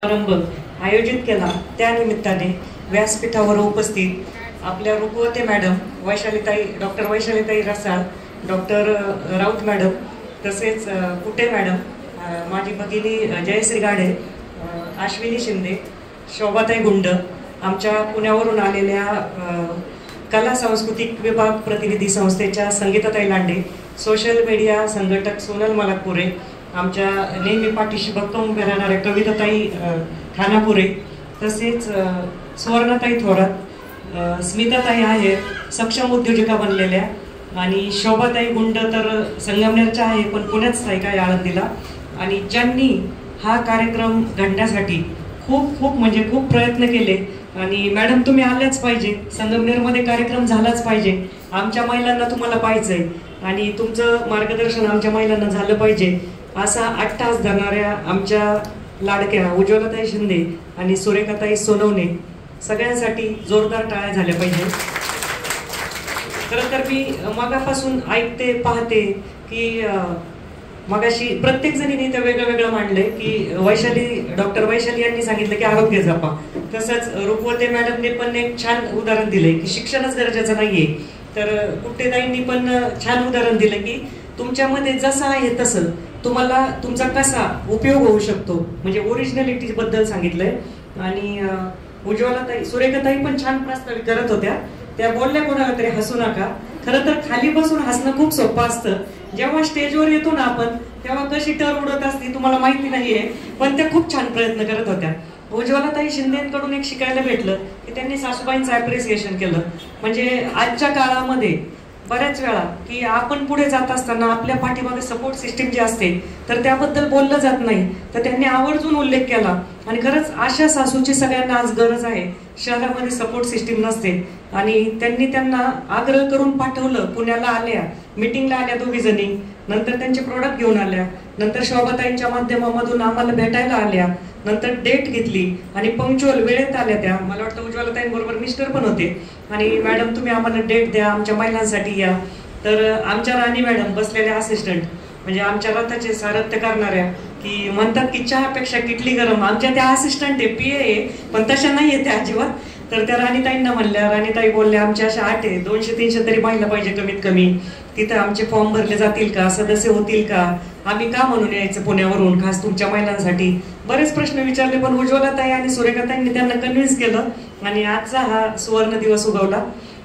समारंभ आयोजित केला त्यानिमित्ताने व्यासपीठावर उपस्थित आपल्या रुपवते मॅडम डॉक्टर वैशालीताई रसाळ, डॉक्टर राऊत मॅडम, तसेच कुटे मॅडम, माझी भगिनी जयश्री गाडे, अश्विनी शिंदे, शोभाताई गुंड, आमच्या पुण्यावरून आलेल्या कला सांस्कृतिक विभाग प्रतिनिधी संस्थेच्या संगीताताई लांडे, सोशल मीडिया संघटक सोनल मलाकपुरे, आमच्या नेहमी पाठीशी भक्कम उभे राहणाऱ्या कविताताई ठाणापुरे, तसेच सुवर्णाताई थोरात, स्मिताताई आहे सक्षम उद्योजिका बनलेल्या, आणि शोभाताई गुंड तर संगमनेरच्या आहे पण पुण्यात स्थायिक आहे आळंदीला, आणि ज्यांनी हा कार्यक्रम घडण्यासाठी खूप खूप प्रयत्न केले. आणि मॅडम तुम्ही आल्याच पाहिजे, संगमनेरमध्ये कार्यक्रम झालाच पाहिजे, आमच्या महिलांना तुम्हाला पाहिजे आणि तुमचं मार्गदर्शन आमच्या महिलांना झालं पाहिजे असा अट्टास धरणाऱ्या आमच्या लाडक्या उज्ज्वलाताई शिंदे आणि सुरेखाताई सोनवणे सगळ्यांसाठी जोरदार टाळ्या झाल्या पाहिजे. खरं तर मी मगापासून ऐकते पाहते की मगाशी प्रत्येक जणीने इथं वेगळं मांडलंय की डॉक्टर वैशाली यांनी सांगितलं की आरोग्य जपा, तसंच रुपवते मॅडमने पण एक छान उदाहरण दिलंय की शिक्षणच गरजेचं नाहीये, तर कुट्टेताईंनी पण छान उदाहरण दिलं की तुमच्यामध्ये जसं आहे तसं तुम्हाला तुमचा कसा उपयोग होऊ शकतो, म्हणजे ओरिजिनॅलिटी बद्दल सांगितलंय. आणि उज्ज्वलाताई सुरेखाताई पण छान प्रस्तावित करत होत्या, त्या बोलल्या कोणाला तरी हसू नका. खरं तर खाली बसून हसणं खूप सोपं असतं, जेव्हा स्टेजवर येतो ना आपण तेव्हा कशी टर उडत असते तुम्हाला माहिती नाहीये, पण त्या खूप छान प्रयत्न करत होत्या. उज्ज्वलाताई शिंदेकडून एक शिकायला भेटलं की त्यांनी सासूबाईंचं अप्रिसिएशन केलं. म्हणजे आजच्या काळामध्ये बऱ्याच वेळा की आपण पुढे जात असताना आपल्या पाठीमागे सपोर्ट सिस्टीम जी असते तर त्याबद्दल बोललं जात नाही, तर त्यांनी आवर्जून उल्लेख केला. आणि खरंच अशा सासूची सगळ्यांना आज गरज आहे. शहरामध्ये सपोर्ट सिस्टीम नसते आणि त्यांना आग्रह करून पाठवलं. पुण्याला आल्या, मीटिंगला आल्या दोघी जणी, नंतर त्यांचे प्रोडक्ट घेऊन आल्या, नंतर शोभाताईंच्या माध्यमामधून आम्हाला भेटायला आल्या, नंतर डेट घेतली आणि पंक्च्युअल वेळेत आल्या. त्या मला वाटतं उज्ज्वलाताईंबरोबर मिस्टर पण होते. आणि मॅडम तुम्ही आम्हाला डेट द्या, आमच्या महिलांसाठी या. तर आमच्या राणी मॅडम बसलेल्या असिस्टंट, म्हणजे आमच्या रथाचे सारथ्य करणाऱ्या, की म्हणतात की चहापेक्षा किटली गरम, आमच्या त्या असिस्टंट आहे, पीए आहे, पण तशा नाही आहे त्या अजिबात. तर त्या राणीताईंना म्हणल्या, राणीताई बोलल्या आमच्या अशा 8 आहे, 200-300 तरी महिला पाहिजे कमीत कमी, तिथं आमचे फॉर्म भरले जातील का, सदस्य होतील का, आम्ही का म्हणून यायचं पुण्यावरून खास तुमच्या महिलांसाठी. बरेच प्रश्न विचारले, पण उज्ज्वलाताई आणि सुरेखाताईंनी त्यांना कन्व्हिन्स केलं आणि आजचा हा सुवर्ण दिवस उगवला.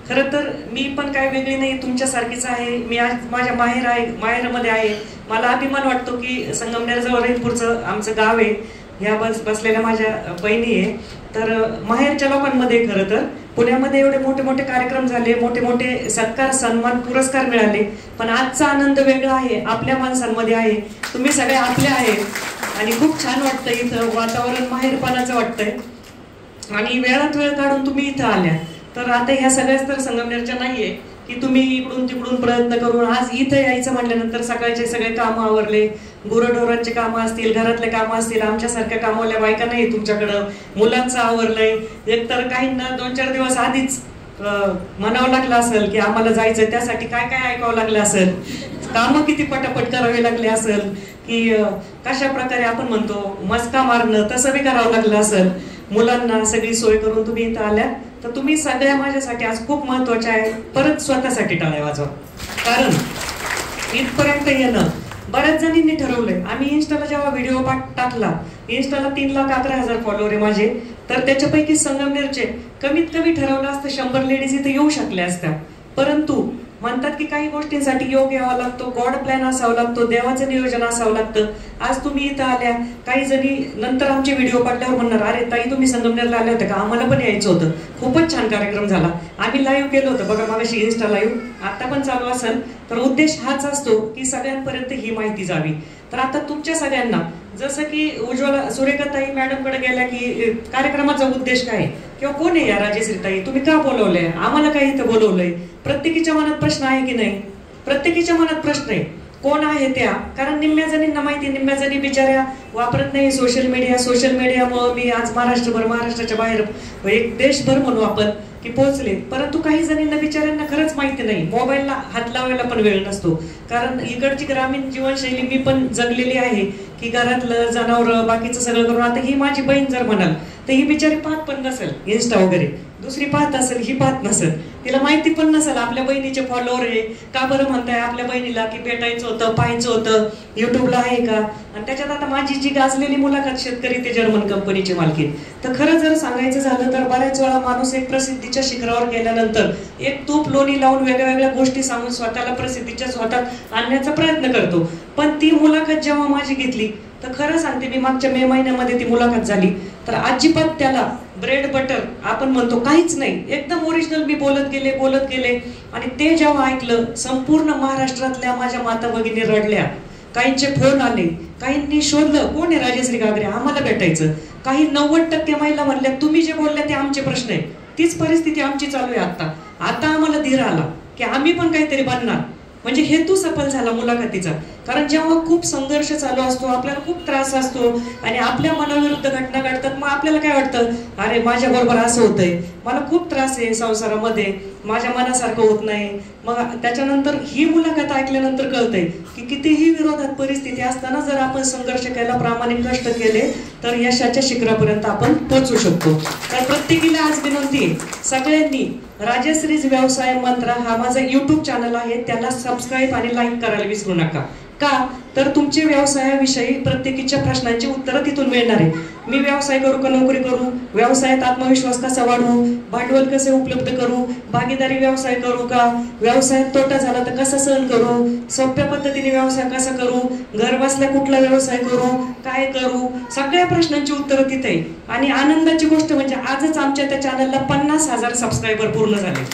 खरं तर मी पण काय वेगळी नाही, तुमच्यासारखीच आहे. मी आज माझ्या माहेरमध्ये आहे. मला अभिमान वाटतो की संगमनेरजवळ रहितपूरचं आमचं गाव आहे, ह्या बसलेल्या माझ्या बहिणी आहे. तर माहेरच्या लोकांमध्ये खरं तर पुण्यामध्ये एवढे मोठे कार्यक्रम झाले, मोठे सत्कार, सन्मान, पुरस्कार मिळाले, पण आजचा आनंद वेगळा आहे, आपल्या माणसांमध्ये आहे. तुम्ही सगळे आपले आहेत आणि खूप छान वाटतं इथं, वातावरण माहेरपणाचं वाटतंय. आणि वेळात वेळ काढून तुम्ही इथं आल्या. तर आता ह्या सगळ्याच तर संगमनेरच्या नाहीये की तुम्ही इकडून तिकडून प्रयत्न करून आज इथं यायचं म्हटल्यानंतर सकाळचे सगळे कामं आवरले, गुरढोरांचे कामं असतील, घरातले कामं असतील, आमच्यासारख्या कामावल्या बायका नाही तुमच्याकडं, मुलांचं आवरलंय. एकतर काहींना 2-4 दिवस आधीच म्हणावं लागलं असेल की आम्हाला जायचंय, त्यासाठी काय ऐकावं लागलं असेल, कामं किती पटापट करावे लागले असेल, की कशा प्रकारे आपण म्हणतो मस्का मारणं तसं बी करावं लागलं असेल. मुलांना सगळी सोय करून तुम्ही इथं आल्या, तर तुम्ही सगळ्या माझ्यासाठी आज खूप महत्वाचे आहे. परत स्वतःसाठी टाळ्या वाजवा, कारण इथपर्यंत येणं बऱ्याच जणींनी ठरवलंय. आम्ही इन्स्टाला जेव्हा व्हिडिओ टाकला, इन्स्टाला 3,11,000 फॉलोअर आहे माझे, तर त्याच्यापैकी संगमनेरचे कमीत कमी ठरवलं असतं 100 लेडीज इथे येऊ शकल्या असत्या. परंतु म्हणतात की काही गोष्टींसाठी योग यावा लागतो, गॉड प्लॅन असावं लागतो, देवाचं नियोजन असावं लागतं. आज तुम्ही इथं आल्या, काही जणी नंतर आमचे व्हिडिओ पाडल्यावर म्हणणार अरे ताई तुम्ही संगमनेरला आले होते का, आम्हाला पण यायचं होतं, खूपच छान कार्यक्रम झाला, आम्ही लाईव्ह केलं होतं बघा मागाशी, इन्स्टा लाईव्ह आता पण चालू असेल. तर उद्देश हाच असतो की सगळ्यांपर्यंत ही माहिती जावी. तर आता तुमच्या सगळ्यांना जसं की सुरेखाताई मॅडमकडे गेल्या की कार्यक्रमाचा उद्देश काय किंवा कोण आहे या राजेश्रीताई, तुम्ही का बोलवलंय, आम्हाला काय इथं बोलवलंय, प्रत्येकीच्या मनात प्रश्न आहे की नाही, प्रत्येकीच्या मनात प्रश्न आहे. कोण आहे त्या, कारण निम्म्या जणींना माहिती, निम्म्या जणी बिचाऱ्या वापरत नाही सोशल मीडियामुळे मी आज महाराष्ट्राच्या बाहेर एक देशभर म्हणू आपण की पोहोचले. परंतु काही जणींना बिचाऱ्यांना खरंच माहिती नाही, मोबाईलला हात लावायला पण वेळ नसतो. कारण इकडची ग्रामीण जीवनशैली मी पण जगलेली आहे की घरातलं जनावर बाकीचं सगळं करून. आता ही माझी बहीण जर म्हणाल तर ही बिचारी पाहत पण नसेल इन्स्टा वगैरे, दुसरी पाहत असेल, ही पाहत नसेल, तिला माहिती पण नसेल आपल्या बहिणीचे फॉलोअर आहे. का बरं म्हणताय आपल्या बहिणीला की भेटायचं होतं, पाहायचं होतं, युट्यूबला आहे का? आणि त्याच्यात आता माझी जी गाजलेली मुलाखत शेतकरी ते जर्मन कंपनीची मालकी. तर खरं जर सांगायचं झालं तर बऱ्याच वेळा माणूस एक प्रसिद्धीच्या शिखरावर गेल्यानंतर एक तूप लोणी लावून वेगळ्या गोष्टी सांगून स्वतःला प्रसिद्धीच्या स्वतः आणण्याचा प्रयत्न करतो. पण ती मुलाखत जेव्हा माझी घेतली तर खरं सांगते मी, मागच्या मे महिन्यामध्ये ती मुलाखत झाली तर अजिबात त्याला ब्रेड बटर आपण म्हणतो काहीच नाही, एकदम ओरिजिनल मी बोलत गेले. आणि ते जेव्हा ऐकलं संपूर्ण महाराष्ट्रातल्या माझ्या माता भगिनी रडल्या. काहींचे फोन आले, काहींनी शोधलं कोण आहे राजश्री घागरे, आम्हाला भेटायचं. काही 90% महिला म्हणल्या तुम्ही जे बोलल्या ते आमचे प्रश्न आहे. तीच परिस्थिती आमची चालू आहे आता आम्हाला धीर आला की आम्ही पण काहीतरी बनणार. म्हणजे हेतू सफल झाला मुलाखतीचा. कारण जेव्हा खूप संघर्ष चालू असतो, आपल्याला खूप त्रास असतो आणि आपल्या मनाविरुद्ध घटना घडतात, मग आपल्याला काय वाटतं, अरे माझ्या बरोबर असं होतंय, मला खूप त्रास आहे संसारामध्ये, माझ्या मनासारखं होत नाही. मग त्याच्यानंतर ही मुलाखत ऐकल्यानंतर कळतंय की कितीही विरोधात परिस्थिती असताना जर आपण संघर्ष केला, प्रामाणिक कष्ट केले तर यशाच्या शिखरापर्यंत आपण पोहोचू शकतो. तर प्रत्येकीला आज विनंती आहे, सगळ्यांनी राजश्रीज व्यवसाय मंत्र हा माझा YouTube चॅनल आहे, त्याला सबस्क्राईब आणि लाईक करायला विसरू नका. का तर तुमच्या व्यवसायाविषयी प्रत्येकीच्या प्रश्नांची उत्तरं तिथून मिळणार आहे. मी व्यवसाय करू का नोकरी करू, व्यवसायात आत्मविश्वास कसा वाढवू, भांडवल कसे उपलब्ध करू, भागीदारी व्यवसाय करू का, व्यवसायात तोटा झाला तर कसा सहन करू, सोप्या पद्धतीने व्यवसाय कसा करू, घर बसल्या कुठला व्यवसाय करू, काय करू, सगळ्या प्रश्नांची उत्तरं तिथे आहे. आणि आनंदाची गोष्ट म्हणजे आजच आमच्या त्या चॅनलला 50,000 सबस्क्रायबर पूर्ण झाले.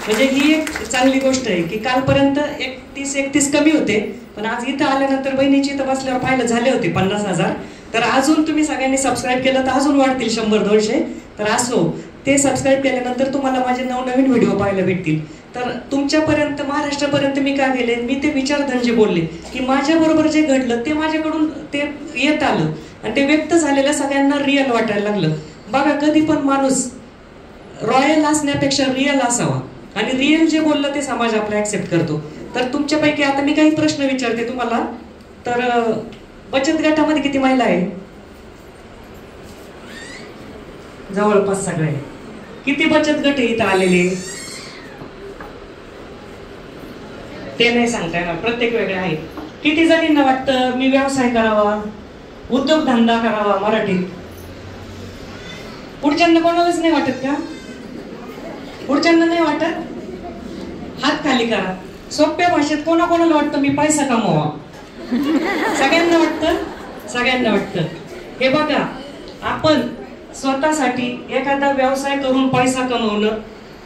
म्हणजे ही एक चांगली गोष्ट आहे की कालपर्यंत 31 कमी होते, पण आज इथं आल्यानंतर बहिणीची इथं बसल्यावर पाहिलं झाले होते 50,000. तर अजून तुम्ही सगळ्यांनी सबस्क्राईब केलं तर अजून वाढतील 100-200. तर असो, ते सबस्क्राईब केल्यानंतर तुम्हाला माझे नवनवीन व्हिडिओ पाहायला भेटतील. तर तुमच्यापर्यंत, महाराष्ट्रापर्यंत मी काय केले, मी ते विचारधन जे बोलले की माझ्याबरोबर जे घडलं ते माझ्याकडून ते येत आलं आणि ते व्यक्त झालेलं सगळ्यांना रिअल वाटायला लागलं. बघा, कधी पण माणूस रॉयल असण्यापेक्षा रिअल असावा आणि रिअल जे बोललं ते समाज आपला ऍक्सेप्ट करतो. तर तुमच्यापैकी आता मी काही प्रश्न विचारते तुम्हाला. तर बचत गटामध्ये किती महिला आहे? जवळपास सगळे. किती बचत गट इथं आलेले ते नाही सांगता येणार, प्रत्येक वेगळे आहे. किती जणींना वाटतं मी व्यवसाय करावा, उद्योगधंदा करावा मराठीत? पुढच्यांना कोणालाच नाही वाटत का? पुढच्यांना नाही वाटत? हात खाली करा. सोप्या भाषेत कोणाकोणाला वाटतं मी पैसा कमवावा? सगळ्यांना वाटतं, सगळ्यांना वाटतं. हे बघा, आपण स्वतःसाठी एखादा व्यवसाय करून पैसा कमवणं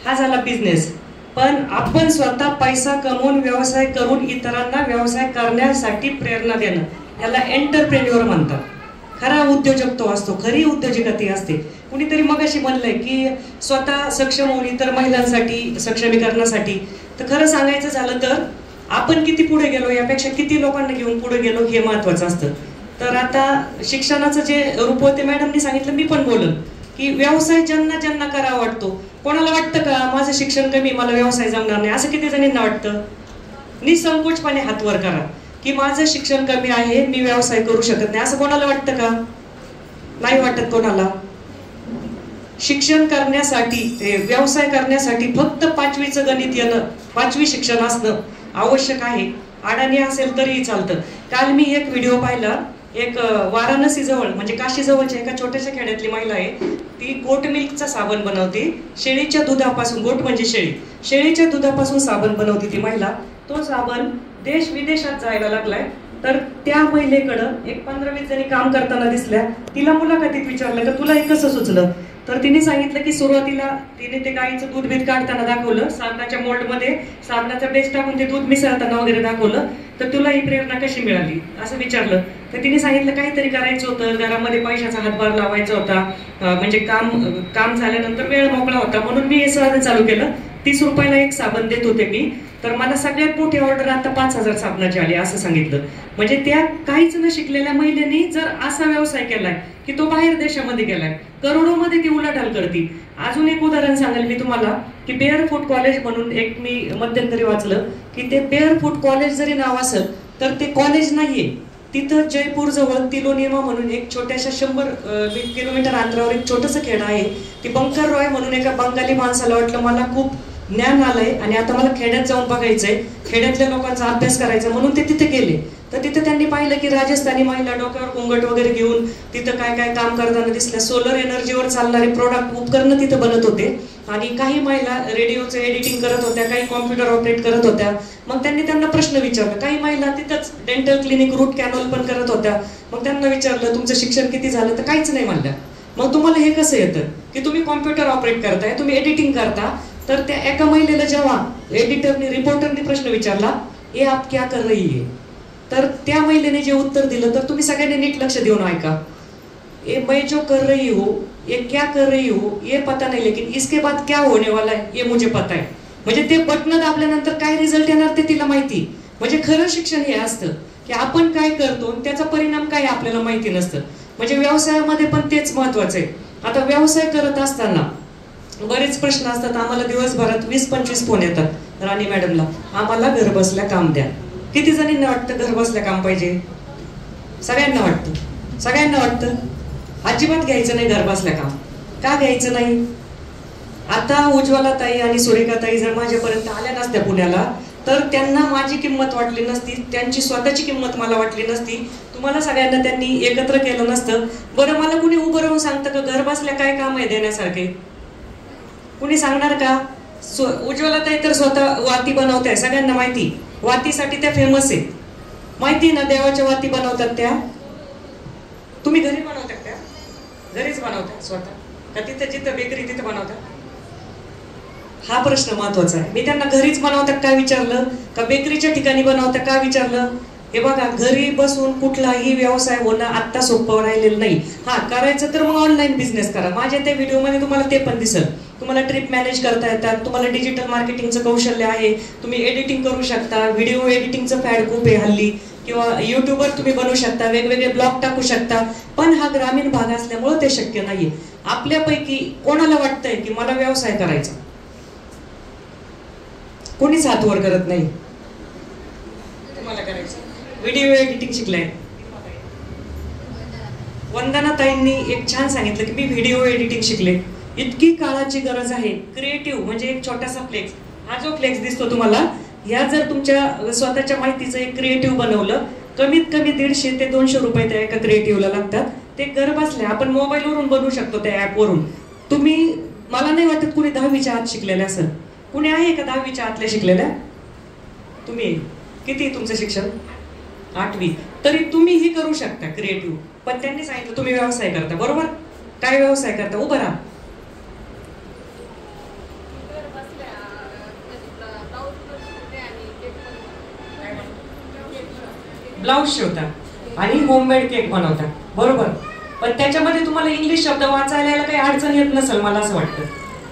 हा झाला बिझनेस. पण आपण स्वतः पैसा कमवून व्यवसाय करून इतरांना व्यवसाय करण्यासाठी प्रेरणा देणं, याला एंटरप्रेन्युअर म्हणतात. खरा उद्योजक तो असतो, खरी उद्योजकता असते. कुणीतरी मगाशी म्हणलंय की स्वतः सक्षम होऊन इतर महिलांसाठी सक्षमीकरणासाठी. तर खरं सांगायचं झालं तर आपण किती पुढे गेलो यापेक्षा किती लोकांना घेऊन पुढे गेलो हे महत्वाचं असतं. तर आता शिक्षणाचं जे रुपवते मॅडमनी सांगितलं, मी पण बोलन की व्यवसाय ज्यांना ज्यांना करावा वाटतो. कोणाला वाटतं का माझं शिक्षण कमी, मला व्यवसाय जमणार नाही, असं किती जणींना वाटतं? निसंकोचपणे हात वर करा की माझं शिक्षण कमी आहे, मी व्यवसाय करू शकत नाही, असं कोणाला वाटतं का? नाही वाटत कोणाला. शिक्षण करण्यासाठी, व्यवसाय करण्यासाठी फक्त 5वीचं गणित येणं, 5वी शिक्षण असणं आवश्यक आहे. अडाणी असेल तरीही चालतं. काल मी एक व्हिडिओ पाहिला, एक वाराणसी जवळ म्हणजे काशी जवळच्या एका छोट्याशा खेड्यातली महिला आहे. ती गोट मिल्कचा साबण बनवते, शेळीच्या दुधापासून. गोट म्हणजे शेळी, शेळीच्या दुधापासून साबण बनवते ती महिला. तो साबण देश विदेशात जायला लागलाय. तर त्या महिलेकडं एक 15-20 जणी काम करताना दिसल्या. तिला मुलाखतीत विचारलं का तुला हे कसं सुचलं? तर तिने सांगितलं की सुरुवातीला तिने ते गाईचं दूध बीत काढताना दाखवलं, साबणाच्या मोल्डमध्ये साबणाचा बेस टाकून ते दूध मिसळताना वगैरे दाखवलं. तर तुला ही प्रेरणा कशी मिळाली असं विचारलं. तर तिने सांगितलं काहीतरी करायचं होतं, घरामध्ये पैशाचा हातभार लावायचा होता, म्हणजे काम झाल्यानंतर वेळ मोकळा होता, म्हणून मी हे सहज चालू केलं. 30 रुपयाला एक साबण देत होते मी, तर मला सगळ्यात मोठी ऑर्डर आता 5000 साबणाची आली असं सांगितलं. म्हणजे त्या काहीच न शिकलेल्या महिलेने जर असा व्यवसाय केलाय की तो बाहेर देशामध्ये गेलाय, करोडोमध्ये ती उलाढाल करते. अजून एक उदाहरण सांगेल मी तुम्हाला की बेअरफूट कॉलेज म्हणून एक मी मध्यंतरी वाचलं की ते बेअरफूट कॉलेज जरी नाव असेल तर ते कॉलेज नाहीये. तिथं जयपूर जवळ तिलोनिमा म्हणून एक छोट्याशा 100 किलोमीटर अंतरावर एक छोटंसं खेड आहे. ती बंकर रॉय म्हणून एका बंगाली माणसाला वाटलं मला खूप ज्ञान आलंय आणि आता मला खेड्यात जाऊन बघायचंय, खेड्यातल्या लोकांचा अभ्यास करायचा, म्हणून ते तिथे गेले. तर तिथे त्यांनी पाहिलं की राजस्थानी महिला डोक्यावर घुंगट वगैरे घेऊन तिथं काय काय काम करताना दिसल्या. सोलर एनर्जीवर चालणारे प्रोडक्ट उपकरणं तिथं बनत होते आणि काही महिला रेडिओचं एडिटिंग करत होत्या, काही कॉम्प्युटर ऑपरेट करत होत्या. मग त्यांनी त्यांना प्रश्न विचारला. काही महिला तिथंच डेंटल क्लिनिक, रूट कॅनल पण करत होत्या. मग त्यांना विचारलं तुमचं शिक्षण किती झालं, तर काहीच नाही म्हणलं. मग तुम्हाला हे कसं येतं की तुम्ही कॉम्प्युटर ऑपरेट करताय, तुम्ही एडिटिंग करता. तर त्या एका महिलेला जेव्हा एडिटरने, रिपोर्टरने प्रश्न विचारला, ए आप क्या कर रही है, तर त्या महिलेने जे उत्तर दिलं, तर तुम्ही सगळ्यांनी नीट लक्ष देऊन ऐका. ए मैं जो कर रही हूँ, ये क्या कर रही हूँ ये पता नहीं, लेकिन इसके बाद क्या होने वाला है ये मुझे पता है. म्हणजे ते बटन दाबल्यानंतर काय रिझल्ट येणार ते तिला माहिती. म्हणजे खरं शिक्षण हे असतं की आपण काय करतो त्याचा परिणाम काय आपल्याला माहिती नसतं. म्हणजे व्यवसायामध्ये पण तेच महत्वाचं आहे. आता व्यवसाय करत असताना बरेच प्रश्न असतात. आम्हाला दिवसभरात 20-25 फोन येतात राणी मॅडमला, आम्हाला घर बसल्या काम द्या. किती जणींना वाटतं घर बसल्या काम पाहिजे? सगळ्यांना वाटतं, सगळ्यांना वाटतं. अजिबात घ्यायचं नाही घर बसल्या काम. का घ्यायचं नाही? आता उज्ज्वला ताई आणि सुरेखा ताई जर माझ्यापर्यंत आल्या नसत्या पुण्याला, तर त्यांना माझी किंमत वाटली नसती, त्यांची स्वतःची किंमत मला वाटली नसती, तुम्हाला सगळ्यांना त्यांनी एकत्र केलं नसतं. बरं, मला कुणी उभं राहून सांगतं का घर बसल्या काय काम आहे देण्यासारखे? कुणी सांगणार का? उज्ज्वला ताई तर स्वतः वाती बनवताय, सगळ्यांना माहिती. वातीसाठी त्या फेमस आहेत, माहिती ना. देवाच्या वाती बनवतात त्या. तुम्ही घरी बनवतात त्या? घरीच बनवतात स्वतः का तिथं जिथं बेकरी तिथं बनवतात? हा प्रश्न महत्वाचा आहे. मी त्यांना घरीच बनवतात का विचारलं, का बेकरीच्या ठिकाणी बनवतात का विचारलं. हे बघा, घरी बसून कुठलाही व्यवसाय होणं आता सोपं राहिलेलं नाही. हा, करायचं तर मग ऑनलाईन बिझनेस करा. माझ्या त्या व्हिडिओमध्ये तुम्हाला ते पण दिसेल. तुम्हाला ट्रिप मॅनेज करता येतात, तुम्हाला डिजिटल मार्केटिंगचं कौशल्य आहे, तुम्ही एडिटिंग करू शकता. व्हिडिओ एडिटिंगचं फॅड खूप आहे हल्ली, किंवा युट्यूबवर तुम्ही बनवू शकता, वेगवेगळे ब्लॉग टाकू शकता. पण हा ग्रामीण भाग असल्यामुळे ते शक्य नाहीये. आपल्यापैकी कोणाला वाटतंय की मला व्यवसाय करायचा? कोणीच हात वर करत नाही. तुम्हाला करायचं? Video editing शिकलाय. वंदना ताईंनी एक छान सांगितलं की मी व्हिडिओ एडिटिंग शिकले. इतकी काळाची गरज आहे. क्रिएटिव्ह म्हणजे एक छोटासा फ्लेक्स, हा जो फ्लेक्स दिसतो तुम्हाला, ह्या जर तुमच्या स्वतःच्या माहितीचं एक क्रिएटिव्ह बनवलं, कमीत कमी 150 ते 200 रुपये त्या एका क्रिएटिव्हला लागतात. ते घर बसल्या आपण मोबाईलवरून बनवू शकतो त्या ऍपवरून. तुम्ही, मला नाही वाटत कुणी 10वीच्या आत शिकलेल्या असेल. कुणी आहे का 10वीच्या आतल्या शिकलेल्या? तुम्ही किती तुमचं शिक्षण? 8वी. तरी तुम्ही ही करू शकता क्रिएटिव्ह. पण त्यांनी सांगितलं तुम्ही व्यवसाय करता, बरोबर? काय व्यवसाय करता? उभं राहा. ब्लाऊज शिवता आणि होममेड केक बनवता, बरोबर? पण त्याच्यामध्ये तुम्हाला इंग्लिश शब्द वाचायला काही अडचण येत नसेल मला असं वाटतं.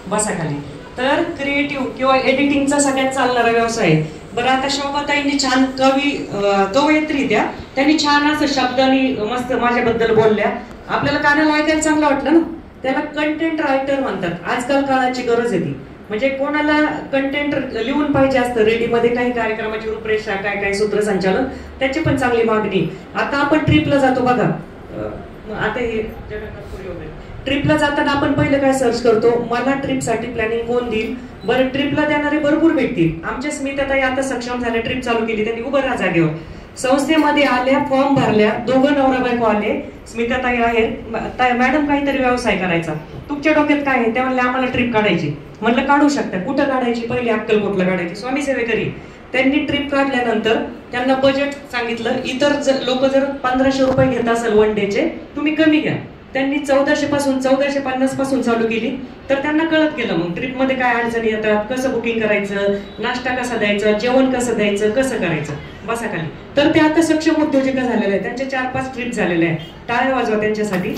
बसा खाली. तर क्रिएटिव्ह किंवा एडिटिंगचा सगळ्यात चालणारा व्यवसाय आहे. बरं, आता शोभाताईंनी छान कवयित्री द्या, त्यांनी छान असं शब्दांनी मस्त माझ्याबद्दल बोलल्या. आपल्याला कानाला ऐकायला चांगलं वाटलं ना. त्याला कंटेंट रायटर म्हणतात. आजकाल काळाची गरज आहे ती. म्हणजे कोणाला कंटेंट लिहून पाहिजे असतं रेडीमध्ये, काही कार्यक्रमाची रूपरेषा, काय काय सूत्रसंचालन, त्याची पण चांगली मागणी. आता आपण ट्रिपला जातो बघा, आता हे जगन्नाथपुरी वगैरे, ट्रिपला जाताना आपण पहिलं काय सर्च करतो? मला ट्रिपसाठी प्लॅनिंग कोण देईल? बरं, ट्रिपला देणारे भरपूर भेटतील. आमच्या स्मिताताई आता सक्षम झाल्या, ट्रिप चालू केली त्यांनी. उभं राहा जागेवर. संस्थेमध्ये आल्या, फॉर्म भरल्या, दोघं नवरा बायको आले. स्मिताताई आहेत, मॅडम काहीतरी व्यवसाय करायचा, तुमच्या डोक्यात काय आहे? त्या म्हणल्या आम्हाला ट्रिप काढायची. म्हणलं काढू शकता. कुठं काढायची? पहिली अक्कलकोटला काढायची, स्वामी सेवेकरी. त्यांनी ट्रिप काढल्यानंतर त्यांना बजेट सांगितलं. इतर लोक जर 1500 रुपये घेत असेल वन डेचे, तुम्ही कमी घ्या. त्यांनी 1400 पासून 1450 पासून चालू केली. तर त्यांना कळत गेलं मग ट्रिपमध्ये काय अडचणी येतात, कसं बुकिंग करायचं, नाश्ता कसा द्यायचा, जेवण कसं द्यायचं, कसं करायचं. बसा खाली. तर ते आता सक्षम उद्योजिका झालेले आहेत. त्यांच्या 4-5 ट्रिप झालेल्या आहेत. टाळ्या वाजवा त्यांच्यासाठी.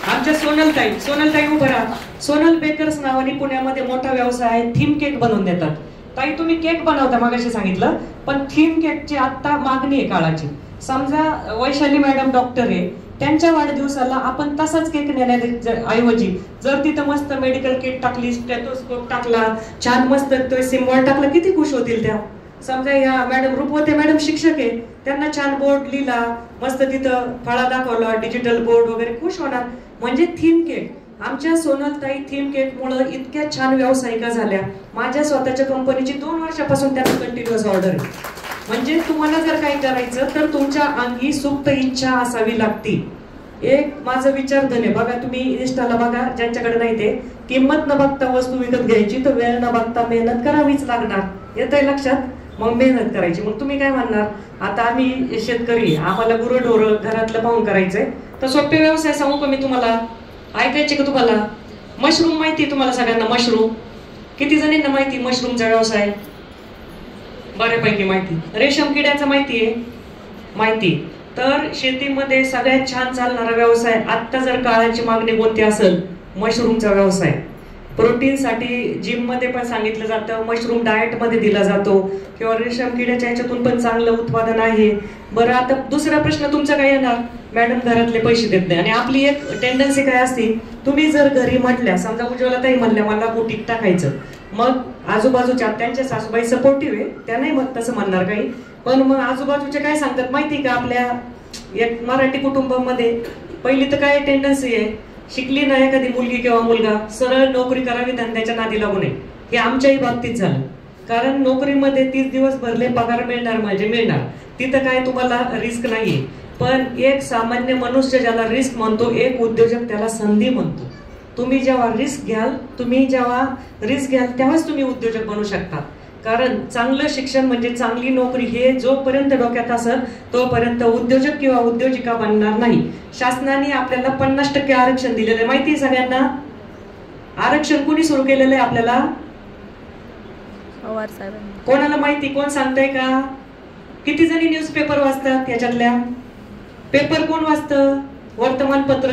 आमच्या सोनलताई उभं राहा. सोनल बेकर्स नावाने पुण्यामध्ये मोठा व्यवसाय आहे. थीम केक बनवून देतात. ताई तुम्ही केक बनवता मगाशी सांगितलं, पण थीम केकची आता मागणी आहे काळाची. समजा वैशाली मॅडम डॉक्टर आहे, त्यांच्या वाढदिवसाला आपण तसाच केक नेण्याऐवजी जर तिथं मस्त मेडिकल किट टाकली, स्टेथोस्कोप टाकला, छान मस्त तो सिम्बॉल टाकला, किती खुश होतील त्या. समजा या मॅडम रूपवते मॅडम शिक्षक आहे, त्यांना छान बोर्ड लिहिला, मस्त तिथं फळा दाखवला, डिजिटल बोर्ड वगैरे, खुश होणार. म्हणजे थीम केक. आमच्या सोनलताई थीम केक मुळे इतक्या छान व्यावसायिका झाल्या. माझ्या स्वतःच्या कंपनीची 2 वर्षापासून त्यांना कंटिन्युअस ऑर्डर आहे. म्हणजे तुम्हाला जर काही करायचं तर तुमच्या अंगी सुप्त इच्छा असावी लागती. एक माझं विचारधन आहे बघा, तुम्ही इन्स्टाला बघा, ज्यांच्याकडे नाही ते, किंमत न बघता वस्तू विकत घ्यायची तर वेळ न बघता मेहनत करावीच लागणार. येतंय लक्षात? मग मेहनत करायची. मग तुम्ही काय म्हणणार, आता आम्ही शेतकरी, आम्हाला गुरंढोरं घरातलं पाहून करायचंय, तर सोपे व्यवसाय सांगू का मी तुम्हाला? ऐकायचे का तुम्हाला? मशरूम माहिती आहे तुम्हाला सगळ्यांना? मशरूम किती जणींना माहिती? मशरूमचा व्यवसाय बऱ्यापैकी माहिती. रेशम किड्याचा माहितीये? माहिती. तर शेतीमध्ये सगळ्यात छान चालणारा व्यवसाय आता जर काळाची मागणी कोणती असेल, मशरूमचा व्यवसाय. प्रोटीन साठी जिम मध्ये पण सांगितलं जातं, मशरूम डाएट मध्ये दिला जातो, किंवा रेशम किड्याच्या ह्याच्यातून पण चांगलं उत्पादन आहे. बरं, आता दुसरा प्रश्न तुमचा काय येणार, मॅडम घरातले पैसे देत नाही. आणि आपली एक टेंडन्सी काय असते, तुम्ही जर घरी म्हटल्या, समजा उज्ज्वलाताई म्हणल्या मला बुटीक टाकायचं, मग आजूबाजूच्या त्यांच्या सासूबाई सपोर्टिव्ह आहे, त्या नाही मग तसं म्हणणार काही, पण मग आजूबाजूचे काय सांगतात माहिती का, आपल्या एक मराठी कुटुंबामध्ये पहिली तर काय टेंडन्सी आहे, शिकली नाही एखादी मुलगी किंवा मुलगा, सरळ नोकरी करावी, धंद्याच्या नादी लागू नये. हे आमच्याही बाबतीत झालं. कारण नोकरीमध्ये 30 दिवस भरले पगार मिळणार म्हणजे मिळणार, तिथं काय तुम्हाला रिस्क नाहीये. पण एक सामान्य मनुष्य ज्याला रिस्क म्हणतो, एक उद्योजक त्याला संधी म्हणतो. तुम्ही जेव्हा रिस्क घ्याल तेव्हाच तुम्ही उद्योजक बनू शकता. कारण चांगलं शिक्षण म्हणजे चांगली नोकरी हे जोपर्यंत डोक्यात असेल तोपर्यंत उद्योजक किंवा उद्योजिका बनणार नाही. शासनाने आपल्याला 50% आरक्षण दिलेलं आहे, माहिती आहे सगळ्यांना? आरक्षण कुणी सुरू केलेलं आहे आपल्याला? पवार साहेबांनी. कोणाला माहिती? कोण सांगताय का? किती जणी न्यूजपेपर वाचतात याच्यातल्या? पेपर कोण वाचतं? वर्तमानपत्र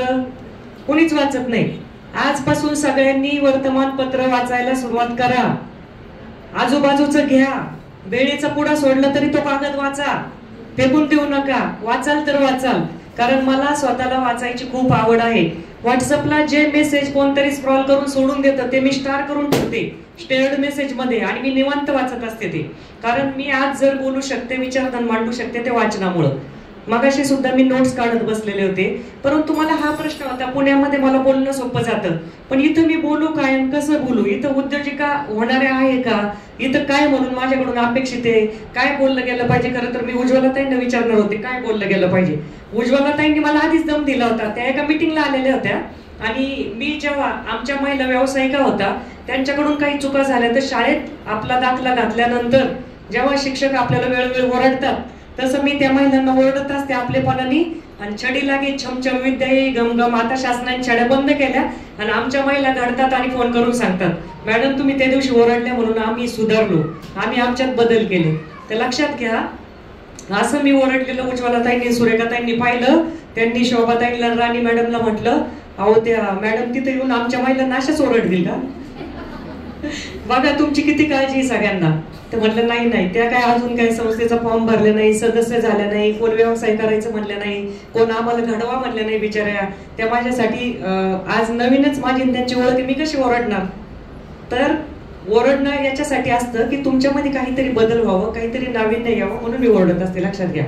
कोणीच वाचत नाही. आजपासून सगळ्यांनी वर्तमानपत्र वाचायला सुरुवात करा. आजूबाजूचं घ्या, वेळेचा पुढा सोडला तरी तो कागद वाचा, फेकून देऊ नका. वाचाल तर वाचाल. कारण मला स्वतःला वाचायची खूप आवड आहे. व्हॉट्सअपला जे मेसेज कोणतरी स्क्रॉल करून सोडून देतं ते मी स्टार करून ठेवते स्टेअर्ड मेसेज मध्ये, आणि मी निवांत वाचत असते ते. कारण मी आज जर बोलू शकते, विचारधन मांडू शकते, ते वाचनामुळं. मगाशी सुद्धा मी नोट्स काढत बसलेले होते. परंतु मला हा प्रश्न होता, पुण्यामध्ये मला बोलणं सोपं जातं, पण इथं मी बोलू काय, कसं बोलू? इथं उद्योजिका होणारे आहे का? इथं काय म्हणून माझ्याकडून अपेक्षित आहे? काय बोललं गेलं पाहिजे? खरं तर मी उज्ज्वलाताईंना विचारणार होते काय बोललं गेलं पाहिजे. उज्ज्वलाताईंनी मला आधीच दम दिला होता. त्या एका मीटिंगला आलेल्या होत्या, आणि मी जेव्हा आमच्या महिला व्यावसायिका होता त्यांच्याकडून काही चुका झाल्या तर शाळेत आपला दाखला घातल्यानंतर जेव्हा शिक्षक आपल्याला वेळोवेळी ओरडतात तसं मी त्या महिलांना ओरडत असते आपलेपणाने. आणि छडी लागे छमछम विद्या येई गमगम. आता शासनाने छड्या बंद केल्या आणि आमच्या महिला घडतात आणि फोन करून सांगतात, मॅडम तुम्ही त्या दिवशी ओरडल्या म्हणून आम्ही सुधारलो, आम्ही आमच्यात बदल केले. तर लक्षात घ्या, असं मी ओरडलेलं उज्ज्वलाताईंनी सुरेखाताईंनी पाहिलं. त्यांनी शोभाताईंना राणी मॅडमला म्हटलं, अहो त्या मॅडम तिथे येऊन आमच्या महिलांना अशाच ओरडतील का? बघा तुमची किती काळजी सगळ्यांना. तर म्हटलं नाही, त्या काय अजून काही संस्थेचा फॉर्म भरले नाही, सदस्य झाल्या नाही, कोण व्यवसाय करायचं म्हणलं नाही, कोण आम्हाला घडवा म्हणलं नाही बिचाऱ्या. त्या माझ्यासाठी आज नवीनच माझी त्यांची ओळख, मी कशी ओरडणार? तर ओरडणं याच्यासाठी असतं की तुमच्यामध्ये काहीतरी बदल व्हावं, काहीतरी नाविन्य यावं, म्हणून मी ओरडत असते, लक्षात घ्या.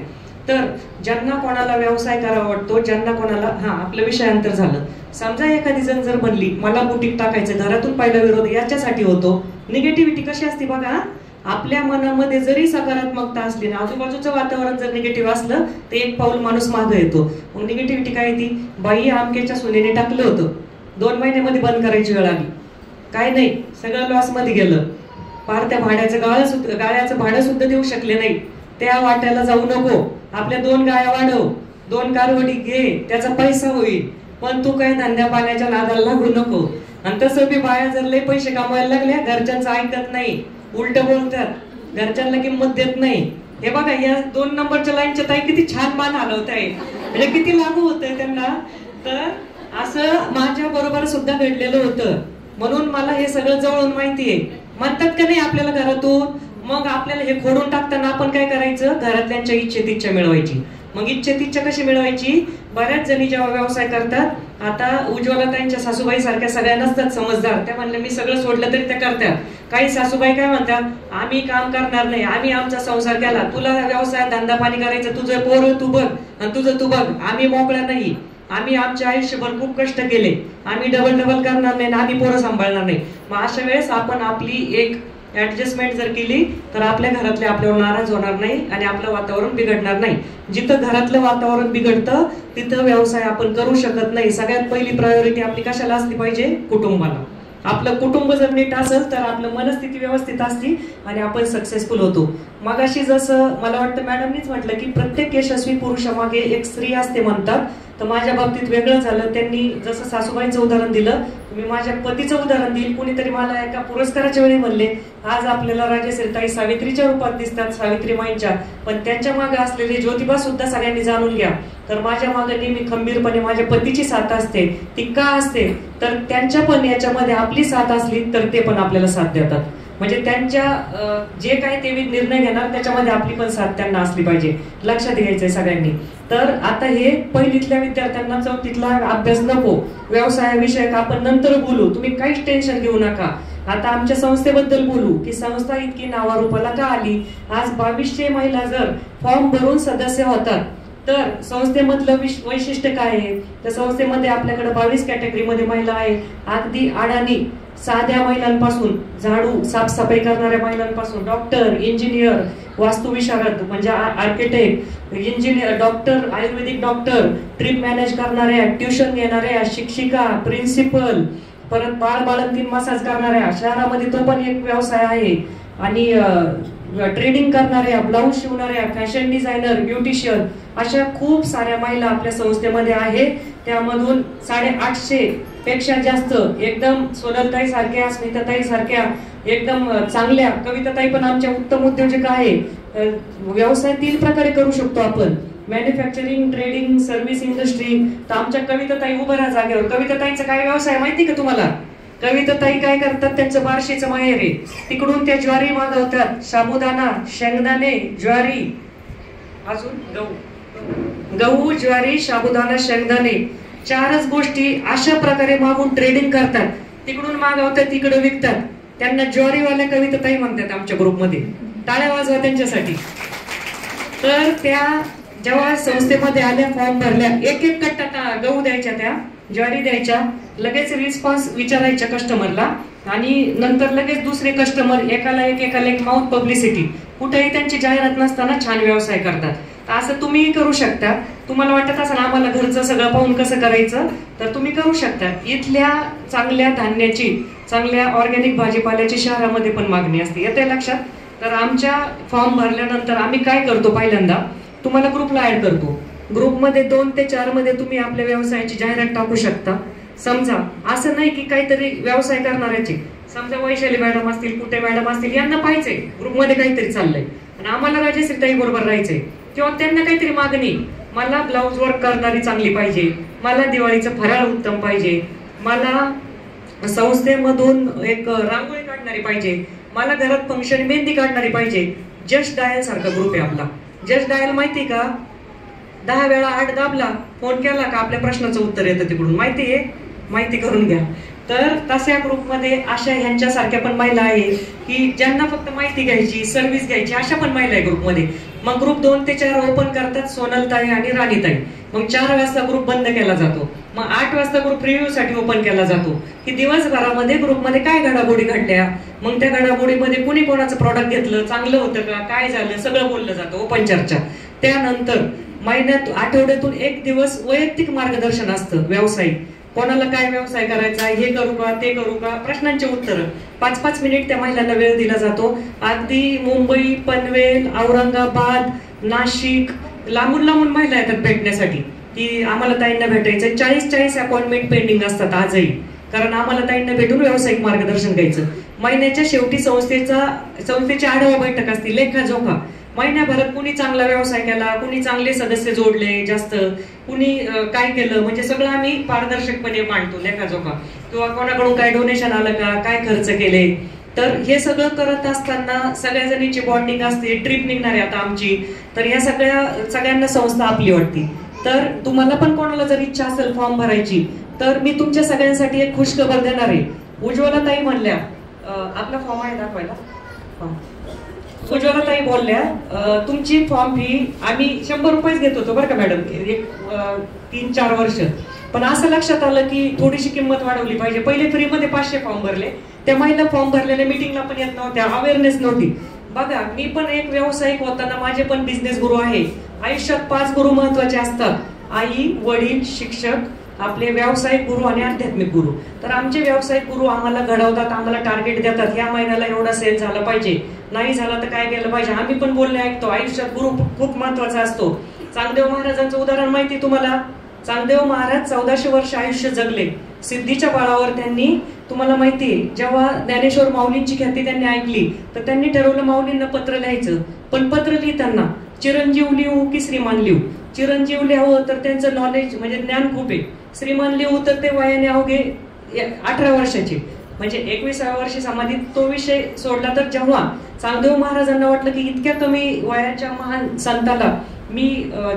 तर ज्यांना कोणाला व्यवसाय करावा वाटतो, ज्यांना कोणाला आपलं विषयांतर झालं. समजा एखादी जण जर म्हणली मला बुटीक टाकायचं, घरातून पहिला विरोध याच्यासाठी होतो. निगेटिव्हिटी कशी असते बघा, आपल्या मनामध्ये जरी सकारात्मकता असली ना, आजूबाजूचं वातावरण जर निगेटिव्ह असलं तर एक पाऊल माणूस मागे येतो. मग निगेटिव्हिटी काय ती, बाई आमकेच्या सुनेने टाकलं होतं, 2 महिन्यामध्ये बंद करायची वेळ आली, काय नाही सगळं लॉस मध्ये गेलं, पार त्या गाळ्याचं भाडं सुद्धा देऊ शकले नाही. त्या वाट्याला जाऊ नको, आपल्या 2 गाया वाढव, 2 कारवडी घे, त्याचा पैसा होईल, पण तू काय धंद्या पाण्याच्या नादाला लागू नको. आणि तसं बी बाया जर लय पैसे कमवायला लागल्या, घरच्यांचं ऐकत नाही, उलट बोलतात, घरच्यांना किंमत देत नाही. हे बघा या 2 नंबरच्या लाईनच्या ताई किती छान मान हलवत आहे, म्हणजे किती लागू होतंय त्यांना. तर असं माझ्या बरोबर सुद्धा घडलेलं होतं, म्हणून मला हे सगळं जवळून माहितीये. म्हणतात का नाही आपल्याला घरातून, मग आपल्याला हे खोडून टाकताना आपण काय करायचं, घरातल्यांच्या इच्छा मिळवायची. मग इच्छा कशी मिळवायची, बऱ्याच जणी जेव्हा व्यवसाय करतात, आता उज्ज्वलाताईंच्या सासूबाई सारख्या सगळ्या नसतात समजदार, त्या म्हणल्या मी सगळं सोडलं तरी त्या करतात. काही सासूबाई काय म्हणतात, आम्ही काम करणार नाही, आम्ही आमचा संसार केला, तुला व्यवसाय धंदा पाणी करायचं, तुझं पोरं तू बघ आणि तुझं तू बघ, आम्ही मोकळा नाही, आम्ही आमच्या आयुष्यभर खूप कष्ट केले, आम्ही डबल करणार नाही, आम्ही पोरं सांभाळणार नाही. मग अशा वेळेस आपण आपली एक ऍडजस्टमेंट जर केली तर आपल्या घरातले आपल्यावर नाराज होणार नाही आणि आपलं वातावरण बिघडणार नाही. जिथं घरातलं वातावरण बिघडतं तिथं व्यवसाय आपण करू शकत नाही. सगळ्यात पहिली प्रायोरिटी आपली कशाला असली पाहिजे, कुटुंबाला. आपलं कुटुंब जर नीट असेल तर आपलं मनस्थिती व्यवस्थित असते आणि आपण सक्सेसफुल होतो. मगाशी जसं मला वाटतं मॅडमनीच म्हटलं की प्रत्येक यशस्वी पुरुषामागे एक स्त्री असते म्हणतात, तर माझ्या बाबतीत वेगळं झालं. त्यांनी जसं सासूबाईंचं उदाहरण दिलं, मी माझ्या पतीचं उदाहरण देईल. कुणीतरी मला एका पुरस्काराच्या वेळी म्हणले, आज आपल्याला राजश्रीताई सावित्रीच्या रूपात दिसतात, सावित्रीमाईंच्या, पण त्यांच्या मागे असलेले ज्योतिबा सुद्धा सगळ्यांनी जाणून घ्या. तर माझ्या मागे नेहमी खंबीरपणे माझ्या पतीची साथ असते. ती का असते, तर त्यांच्या पण याच्यामध्ये आपली साथ असली तर ते पण आपल्याला साथ देतात. म्हणजे त्यांच्या जे काही ते निर्णय घेणार त्याच्यामध्ये आपली पण साथ त्यांना असली पाहिजे, लक्षात घ्यायचंय सगळ्यांनी. तर आता हे पहिलीतल्या विद्यार्थ्यांना चौथीतला अभ्यास नको, व्यवसायाविषयक आपण नंतर बोलू, तुम्ही काहीच टेन्शन घेऊ नका. आता आमच्या संस्थेबद्दल बोलू की संस्था इतकी नावारूपाला का आली. आज 2200 महिला जर फॉर्म भरून सदस्य होतात तर संस्थेमधलं वैशिष्ट्य काय आहे, त्या संस्थेमध्ये आपल्याकडे 22 कॅटेगरीमध्ये महिला आहे. अगदी अडाणी साध्या महिलांपासून, झाडू साफसफाई करणाऱ्या महिलांपासून, डॉक्टर, इंजिनियर, वास्तुविशारद म्हणजे आर्किटेक्ट, इंजिनियर, डॉक्टर, आयुर्वेदिक डॉक्टर, ट्रिप मॅनेज करणाऱ्या, ट्युशन घेणाऱ्या, शिक्षिका, प्रिन्सिपल, परत बाळंतीण मसाज करणाऱ्या, शहरामध्ये तो पण एक व्यवसाय आहे. आणि ट्रेडिंग करणाऱ्या, ब्लाऊज शिवणाऱ्या, फॅशन डिझायनर, ब्युटिशियन, अशा खूप साऱ्या महिला आपल्या संस्थेमध्ये आहे. त्यामधून 850 पेक्षा जास्त एकदम सोनलताई सारख्या, स्मिताताई सारख्या एकदम चांगल्या, कविताताई पण आमच्या उत्तम उद्योजक आहे. व्यवसाय 3 प्रकारे करू शकतो आपण, मॅन्युफॅक्चरिंग, ट्रेडिंग, सर्व्हिस इंडस्ट्री. तर आमच्या कविताताई उभं राहा जागेवर. कविताताईंचा काय व्यवसाय माहिती का तुम्हाला? कविताताई काय करतात, त्यांचं बार्शीचं माहेर आहे, तिकडून त्या ज्वारी मागवतात, साबुदाणा, शेंगदाणे, ज्वारी, अजून गहू, ज्वारी, साबुदाणा, शेंगदाणे, 4च गोष्टी अशा प्रकारे मागून ट्रेडिंग करतात, तिकडून मागवतात, तिकडे विकतात. त्यांना ज्वारीवाल्या कविताताई म्हणतात आमच्या ग्रुपमध्ये. टाळ्या वाजवा त्यांच्यासाठी. तर त्या जेव्हा संस्थेमध्ये आल्या, फॉर्म भरल्या, एक कट्टा गहू द्यायच्या, त्या ज्वारी द्यायच्या, लगेच रिस्पॉन्स विचारायच्या कस्टमरला आणि नंतर लगेच दुसरे कस्टमर, एकाला एक माउथ पब्लिसिटी. कुठेही त्यांची जाहिरात नसताना छान व्यवसाय करतात. असं तुम्ही करू शकता. तुम्हाला वाटत असेल आम्हाला घरचं सगळं पाहून कसं करायचं, तर तुम्ही करू शकता. इथल्या चांगल्या धान्याची, चांगल्या ऑर्गॅनिक भाजीपाल्याची शहरामध्ये पण मागणी असते, येते लक्षात. तर आमच्या फॉर्म भरल्यानंतर आम्ही काय करतो, पहिल्यांदा तुम्हाला ग्रुपला ऍड करतो. ग्रुपमध्ये 2 ते 4 मध्ये तुम्ही आपल्या व्यवसायाची जाहिरात टाकू शकता. समजा असं नाही की काहीतरी व्यवसाय करणाऱ्याची, समजा वैशाली मॅडम असतील, कुठे मॅडम असतील, यांना पाहिजे ग्रुपमध्ये काहीतरी चाललंय आणि आम्हाला राजश्रीताई बरोबर राहायचंय, किंवा त्यांना काहीतरी मागणी, मला ब्लाऊज वर्क करणारी चांगली पाहिजे, मला दिवाळीचं फराळ उत्तम पाहिजे, मला संस्थेमधून एक रांगोळी काढणारी पाहिजे, मला घरात फंक्शन मेहंदी काढणारी पाहिजे. जस्ट डायल सारखा ग्रुप आहे आपला. जस्ट डायल माहिती का, 10 वेळा 8 दाबला, फोन केला का आपल्या प्रश्नाचं उत्तर येतं तिकडून. माहिती आहे, माहिती करून घ्या. तर तशा ग्रुपमध्ये अशा ह्यांच्यासारख्या पण महिला आहे की ज्यांना फक्त माहिती घ्यायची, सर्व्हिस घ्यायची, अशा पण महिला आहे ग्रुपमध्ये. मग ग्रुप 2 ते 4 ओपन करतात सोनलताई आणि राणीताई. मग 4 वाजता ग्रुप बंद केला जातो. मग 8 वाजता ग्रुप रिव्ह्यू साठी ओपन केला जातो की दिवसभरामध्ये ग्रुपमध्ये काय घडामोडी घडल्या, मग त्या घडामोडीमध्ये कुणी कोणाचं प्रॉडक्ट घेतलं, चांगलं होतं का, काय झालं, सगळं बोललं जातं, ओपन चर्चा. त्यानंतर महिन्यात, आठवड्यातून 1 दिवस वैयक्तिक मार्गदर्शन असतं व्यावसायिक. कोणाला काय व्यवसाय करायचा, हे करू का, ते करू का, प्रश्नांचे उत्तर 5-5 मिनिट त्या महिलांना वेळ दिला जातो. अगदी मुंबई, पनवेल, औरंगाबाद, नाशिक, लांबून लांबून महिला येतात भेटण्यासाठी की आम्हाला ताईंना भेटायचं. 40 अपॉइंटमेंट पेंडिंग असतात आजही, कारण आम्हाला ताईंना भेटून व्यावसायिक मार्गदर्शन घ्यायचं. महिन्याच्या शेवटी संस्थेची आढावा बैठक असते, लेखाजोखा. महिन्याभरात कुणी चांगला व्यवसाय केला, कुणी चांगले सदस्य जोडले जास्त, कुणी काय केलं, म्हणजे सगळं आम्ही पारदर्शकपणे मांडतो लेखाजोखा, किंवा कोणाकडून काय डोनेशन आलं का, काय खर्च केले. तर हे सगळं करत असताना सगळ्या जणींची बॉन्डिंग असते. ट्रिप निघणार आहे आता आमची, तर या सगळ्यांना संस्था आपली वाटते. तर तुम्हाला पण कोणाला जर इच्छा असेल फॉर्म भरायची, तर मी तुमच्या सगळ्यांसाठी एक खुशखबर देणार आहे. उज्ज्वला ताई म्हणल्या, आपला फॉर्म आहे दाखवायला. उज्ज्वला ताई बोलल्या, तुमची फॉर्म फी आम्ही 100 रुपयेच घेत होतो बरं का मॅडम, एक 3-4 वर्ष. पण असं लक्षात आलं की थोडीशी किंमत वाढवली पाहिजे. पहिले फ्रीमध्ये 500 फॉर्म भरले, त्या महिला फॉर्म भरलेल्या मिटिंगला पण येत नव्हत्या, अवेअरनेस नव्हती. बघा, मी पण एक व्यावसायिक होताना माझे पण बिझनेस गुरु आहे. आयुष्यात 5 गुरु महत्वाचे असतात: आई, वडील, शिक्षक, आपले व्यावसायिक गुरु आणि आध्यात्मिक गुरु. तर आमचे व्यावसायिक गुरु आम्हाला घडवतात, आम्हाला टार्गेट देतात, ह्या महिन्याला एवढा सेल झाला पाहिजे, नाही झाला तर काय केलं पाहिजे. आम्ही पण बोलणे ऐकतो. आयुष्यात गुरु खूप महत्वाचा असतो. चांगदेव महाराजांचं उदाहरण माहिती तुम्हाला. चांगदेव महाराज 1400 वर्ष आयुष्य जगले. सिद्धीच्या बळावर त्यांनी, तुम्हाला माहितीये, जेव्हा ज्ञानेश्वर माऊलींची ख्याती त्यांनी ऐकली तर त्यांनी ठरवलं माऊलींना पत्र लिहायचं. पण पत्र लिहिताना चिरंजीव लिहू की श्रीमान लिहू? चिरंजीव लिहावं तर त्यांचं नॉलेज म्हणजे ज्ञान खूप आहे. श्रीमान लिहू तर ते वयाने अवघे 18 वर्षाचे, म्हणजे 21व्या वर्षी समाधीत तो विषय सोडला. तर जेव्हा चांगदेव महाराजांना वाटलं की इतक्या कमी वयाच्या महान संताला मी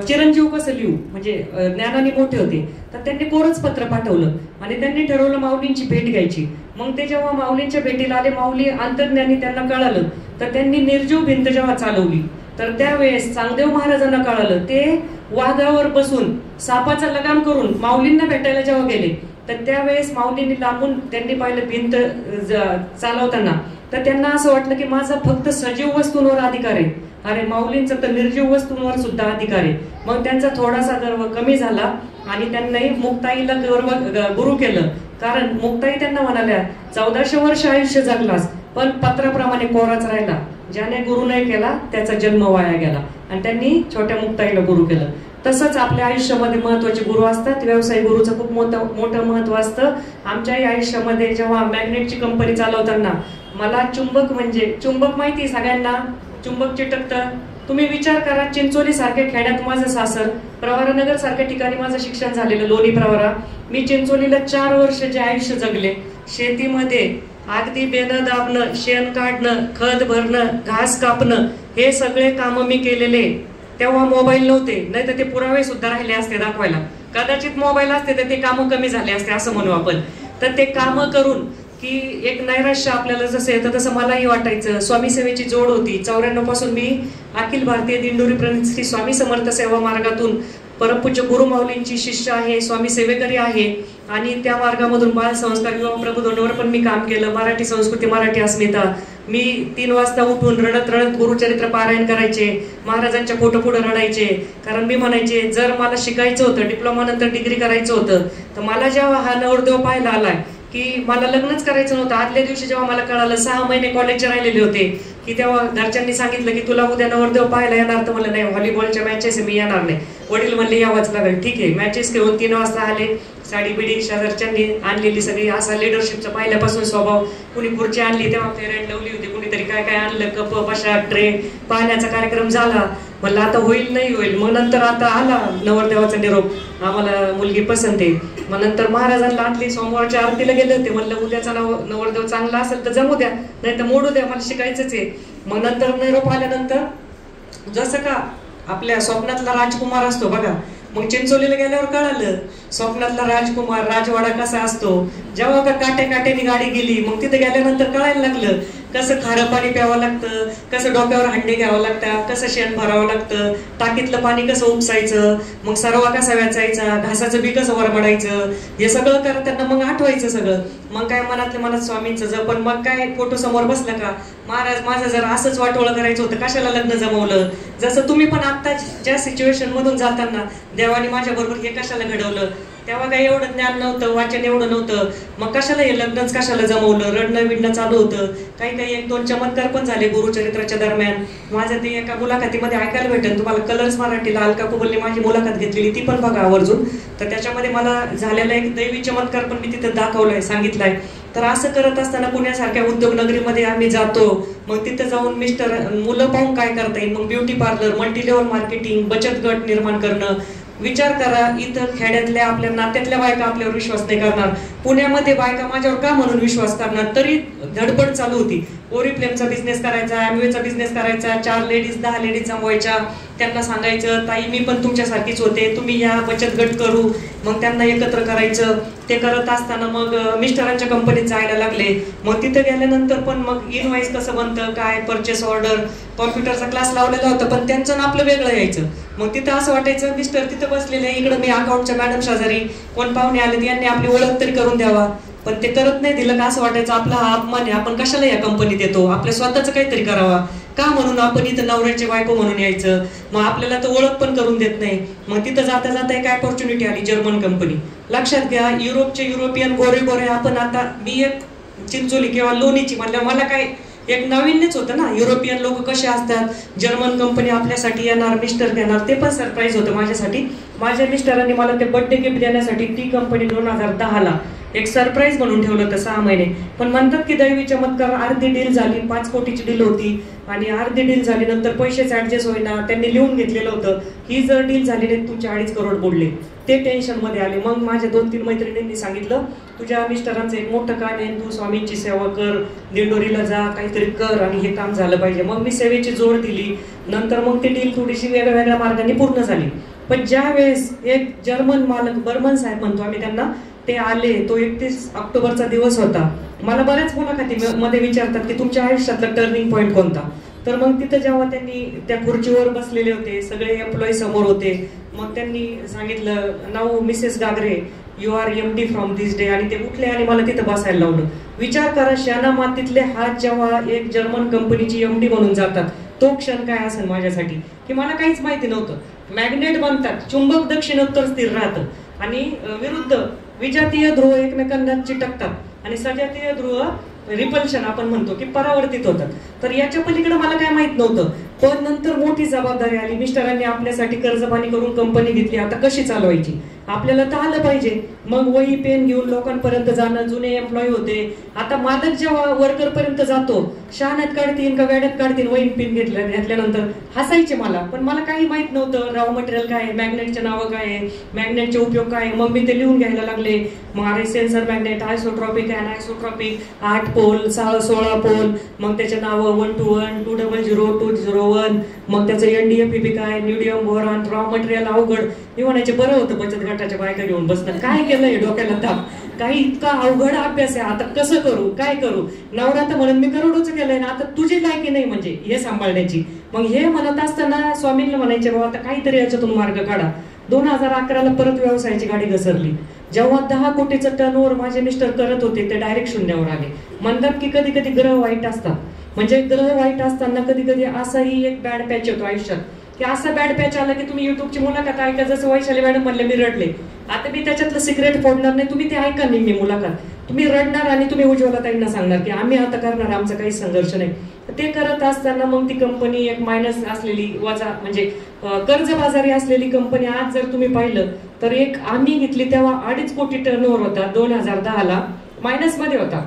चिरंजीव कसं लिहू, म्हणजे ज्ञानाने मोठे होते, तर त्यांनी कोरच पत्र पाठवलं आणि त्यांनी ठरवलं माऊलींची भेट घ्यायची. मग ते जेव्हा माऊलींच्या भेटीला आले, माऊली अंतर्ज्ञानी त्यांना कळालं, तर त्यांनी निर्जीव भिंत जेव्हा चालवली, तर त्यावेळेस चांगदेव महाराजांना कळालं. ते वाघावर बसून सापाचा लगाम करून माऊलींना भेटायला जेव्हा गेले, तर त्यावेळेस माऊलींनी लांबून त्यांनी पाहिलं भिंत चालवताना, तर त्यांना असं वाटलं की माझा फक्त सजीव वस्तूंवर अधिकार आहे, अरे माऊलींचा तर निर्जीव वस्तूंवर सुद्धा अधिकार आहे. मग त्यांचा थोडासा गर्व कमी झाला आणि त्यांनी मुक्ताईला गुरु केलं. कारण मुक्ताई त्यांना म्हणाल्या, 1400 वर्ष आयुष्य जगलास पण पत्राप्रमाणे कोराच राहिला, ज्याने गुरु नाही केला त्याचा जन्म वाया गेला. आणि त्यांनी छोट्या मुक्ताईला गुरु केलं. तसंच आपल्या आयुष्यामध्ये महत्वाचे गुरु असतात. व्यवसाय गुरुचं खूप मोठं महत्व असतं. आमच्याही आयुष्यामध्ये जेव्हा मॅग्नेटची कंपनी चालवताना मला चुंबक, म्हणजे चुंबक माहिती सगळ्यांना, चुंबक चिटकतं. तुम्ही विचार करा, चिंचोली सारख्या खेड्यात माझं सासर, प्रवरानगर सारख्या ठिकाणी माझं शिक्षण झालेलं, लोणी प्रवरा. मी चिंचोलीला 4 वर्ष जे आयुष्य जगले, शेतीमध्ये अगदी बेनं दाबणं, शेण काढणं, खत भरणं, घास कापणं, हे सगळे कामं मी केलेले. तेव्हा मोबाईल नव्हते, नाही तर ते पुरावे सुद्धा राहिले असते दाखवायला. कदाचित मोबाईल असते तर ते कामं कमी झाले असते असं म्हणू आपण. तर ते कामं करून की एक नैराश्य आपल्याला जसं येतं तसं मलाही वाटायचं. स्वामी सेवेची जोड होती. 94 पासून मी अखिल भारतीय दिंडोरी प्रणित श्री स्वामी समर्थ सेवा मार्गातून परमपूज्य गुरु माऊलींची शिष्य आहे, स्वामी सेवेकरी आहे. आणि त्या मार्गामधून बाल संस्कार किंवा प्रबोधनावर पण मी काम केलं. मराठी संस्कृती, मराठी अस्मिता. मी 3 वाजता उठून रडत रडत गुरुचरित्र पारायण करायचे, महाराजांच्या फोटो पुढे रडायचे. कारण मी म्हणायचे, जर मला शिकायचं होतं, डिप्लोमा नंतर डिग्री करायचं होतं, तर मला जेव्हा हा नवरदेव पाहायला आलाय की मला लग्नच करायचं नव्हतं. आदल्या दिवशी जेव्हा मला कळालं, 6 महिने कॉलेजचे राहिलेले होते, की तेव्हा घरच्यांनी सांगितलं की तुला उद्या नवरदेव पाहायला येणार. तर मला नाही, व्हॉलीबॉलच्या मॅचेस मी येणार नाही. वडील म्हणले यावंच लागेल. ठीक आहे, मॅचेस घेऊन 3 वाजता आले. साडी बिडी शेजारच्यांनी आणलेली सगळी, असा लिडरशिपचा पहिल्यापासून स्वभाव. कुणी खुर्ची आणली, तेव्हा फेरेंट लावली होती, कुणीतरी काय काय आणलं, कप, बशा, ट्रे. पाहण्याचा कार्यक्रम झाला. म्हणलं आता होईल नाही होईल. मग नंतर आता आला नवरदेवाचा निरोप, आम्हाला मुलगी पसंत आहे. मग नंतर महाराजांना आणली, सोमवारच्या आरतीला गेले होते. म्हणलं उद्याचा नवरदेव चांगला असेल तर जमू द्या, नाही तर मोडू द्या, मला शिकायचंच आहे. मग नंतर निरोप आल्यानंतर जसं का आपल्या स्वप्नातला राजकुमार असतो बघा, मग चिंचोलीला गेल्यावर कळालं स्वप्नातला राजकुमार, राजवाडा कसा असतो. जेव्हा का काट्याने गाडी गेली, मग तिथे गेल्यानंतर कळायला लागलं कसं खारं पाणी प्यावं लागतं, कसं डोक्यावर हंडे घ्यावं लागतात, कसं शेण भरावं लागतं, टाकीतलं पाणी कसं उपसायचं, मग सरवा कसा वेचायचा, घासाचं बी कसं वरबडायचं, हे सगळं करताना मग आठवायचं सगळं. मग काय मनातल्या मनात स्वामींचं जप. पण मग काय फोटो समोर बसलं का, महाराज माझं जर असंच वाटोळं करायचं होतं, कशाला लग्न जमवलं. जसं तुम्ही पण आता ज्या सिच्युएशन मधून जाताना देवाने माझ्या बरोबर हे कशाला घडवलं, तेव्हा काही एवढं ज्ञान नव्हतं, वाचन एवढं नव्हतं. मग कशाला हे लग्नच कशाला जमवलं, रडणं बिडणं चालू होतं. काही काही 1-2 चमत्कार पण झाले गुरुचरित्राच्या दरम्यान. माझं ते एका मुलाखतीमध्ये ऐकायला भेटेल तुम्हाला, कलर्स मराठीला अलका कुबलने माझी मुलाखत घेतलेली, ती पण बघा आवर्जून. तर त्याच्यामध्ये मला झालेला एक दैवी चमत्कार पण मी तिथे दाखवलाय, सांगितलाय. तर असं करत असताना पुण्यासारख्या उद्योगनगरीमध्ये आम्ही जातो. मग तिथे जाऊन मुलं पाहून काय करता येईल, मग beauty parlour, multi level marketing, बचत गट निर्माण करणं. विचार करा, इथं खेड्यातल्या आपल्या नात्यातल्या बायका आपल्यावर विश्वास नाही करणार, पुण्यामध्ये बायका माझ्यावर का म्हणून विश्वास करणार. तरी धडपड चालू होती. ओरिफ्लेमचा बिझनेस करायचा, अॅम्वेचा बिझनेस करायचा, 4 लेडीज 10 लेडीज जमवायच्या. त्यांना सांगायचं, ताई मी पण तुमच्यासारखीच होते, तुम्ही या बचत गट करू. मग त्यांना एकत्र करायचं. ते करत असताना मग मिस्टरांच्या कंपनीत जायला लागले. मग तिथे गेल्यानंतर पण मग इनवाईस कसं बनतं, काय परचेस ऑर्डर, कॉम्प्युटरचा क्लास लावलेला होता, पण त्यांचं ना आपलं वेगळं यायचं. मग तिथं असं वाटायचं मिस्टर तिथं बसलेले, इकडं मी अकाउंटच्या मॅडम शेजारी, कोण पाहुणे आले यांनी आपली ओळख तरी करून द्यावा. पण ते करत नाही दिलं का असं वाटायचं आपला हा अपमान आहे, आपण कशाला या कंपनीत येतो, आपल्या स्वतःचं काहीतरी करावा का म्हणून आपण इथं नवऱ्याची बायको म्हणून यायचं. मग आपल्याला तर ओळख पण करून देत नाही. मग तिथं जाता जाता एक ऑपॉर्च्युनिटी आली, जर्मन कंपनी. लक्षात घ्या, युरोपियन गोरे गोरे आपण आता, मी एक चिंचोली किंवा लोणीची म्हणल्यावर मला काय एक नाविन्यच होतं ना, युरोपियन लोक कसे असतात, जर्मन कंपनी आपल्यासाठी येणार, मिस्टर घेणार, ते पण सरप्राईज होतं माझ्यासाठी. माझ्या मिस्टरांनी मला ते बर्थडे गिफ्ट देण्यासाठी ती कंपनी 2010ला एक सरप्राईज म्हणून ठेवलं होतं 6 महिने. पण म्हणतात की दैवी चमत्कार, अर्धी डील झाली, 5 कोटीची डील होती आणि अर्धी डील झाली, नंतर पैसेच ऍडजस्ट होईना. त्यांनी लिहून घेतलेलं होतं, ही जर डील झाली नाही तुमचे 2.5 करोड बुडले. ते टेन्शन मध्ये आले. मग माझ्या 2-3 मैत्रिणींनी सांगितलं, तुझ्या मिस्टरांचं एक मोठं काम आहे, तू स्वामींची सेवा कर, दिंडोरीला जा, काहीतरी कर आणि हे काम झालं पाहिजे. मग मी सेवेची जोड दिली. नंतर मग ती डील थोडीशी वेगळ्या मार्गाने पूर्ण झाली. पण ज्या वेळेस एक जर्मन मालक, बर्मन साहेब म्हणतो आम्ही त्यांना, ते आले, तो 31 ऑक्टोबरचा दिवस होता. मला बऱ्याच मुलाखती मध्ये विचारतात की तुमच्या आयुष्यातला टर्निंग पॉईंट कोणता. तर मग तिथं जेव्हा त्यांनी त्या खुर्चीवर बसलेले होते, सगळे एम्प्लॉई समोर होते, मग त्यांनी सांगितलं, नाव Mrs Gagre, you are MD from this day. आणि ते उठले आणि मला तिथं बसायला लावलं. विचार करा, शाना मातीतले हात जेव्हा एक जर्मन कंपनीची MD म्हणून जातात, तो क्षण काय असेल माझ्यासाठी, की मला काहीच माहिती नव्हतं. मॅग्नेट बनतात, चुंबक दक्षिणोत्तर स्थिर राहतं आणि विरुद्ध विजातीय ध्रुव एकमेकांना चिटकतात आणि सजातीय ध्रुव रिपल्शन आपण म्हणतो की परावर्तित होतात. तर याच्या पलीकडे मला काय माहित नव्हतं. पण नंतर मोठी जबाबदारी आली. मिस्टरांनी आपल्यासाठी कर्जपाणी करून कंपनी घेतली. आता कशी चालवायची, आपल्याला तर आलं पाहिजे. मग वही पेन घेऊन लोकांपर्यंत जाणं. जुने एम्प्लॉई होते. आता मालक जेव्हा वर्कर पर्यंत जातो, शहाण्यात काढतील का वेड्यात काढतील, वही पेन घेतल्यानंतर हसायचे मला. पण मला काही माहित नव्हतं, रॉ मटेरियल काय आहे, मॅग्नेटचे नावं काय आहे, मॅग्नेटचे उपयोग काय आहे. मग मी ते लिहून घ्यायला लागले. मग अरे sensor magnet, isotropic, anisotropic, 8 pole, 16 pole, मग त्याचे नावं 121, 200, 201, मग त्याचं NDFEB काय, न्यूडियम बोरॉन, रॉ मटेरियल अवघड. मी म्हणायचे बरं होतं बचत गटाच्या बायका घेऊन बसतात, काय केलंय डोक्याला ताप, काही इतका अवघड अभ्यास आहे, आता कसं करू, काय करू. नवरा तर म्हणून मी करोडोचं केलंय ना, आता तुझी लायकी नाही म्हणजे हे सांभाळण्याची. मग हे म्हणत असताना स्वामींना म्हणायचे, बाबा आता काहीतरी याच्यातून मार्ग काढा. 2011ला परत व्यवसायाची गाडी घसरली. जेव्हा 10 कोटीचं टर्नओव्हर माझे मिस्टर करत होते, ते डायरेक्ट शून्यावर आले. म्हणतात की कधी कधी ग्रह वाईट असतात. म्हणजे ग्रह वाईट असताना कधी कधी असाही एक बॅड पॅच होतो आयुष्यात, की असा बॅड पॅच आला की तुम्ही युट्यूबची मुलाखत ऐका. जसं वैशाली मॅडम म्हणले मी रडले. आता मी त्याच्यातलं सिक्रेट फोडणार नाही, तुम्ही ते ऐका नाही. मी मुलाखत तुम्ही रडणार आणि तुम्ही उज्ज्वला ताईंना सांगणार की आम्ही आता करणार, आमचा काही संघर्ष नाही. ते करत असताना मग ती कंपनी एक मायनस असलेली, वजा म्हणजे कर्जबाजारी असलेली कंपनी, आज जर तुम्ही पाहिलं तर एक आम्ही घेतली तेव्हा 2.5 कोटी टर्नओव्हर होता, 2010ला मायनस मध्ये होता.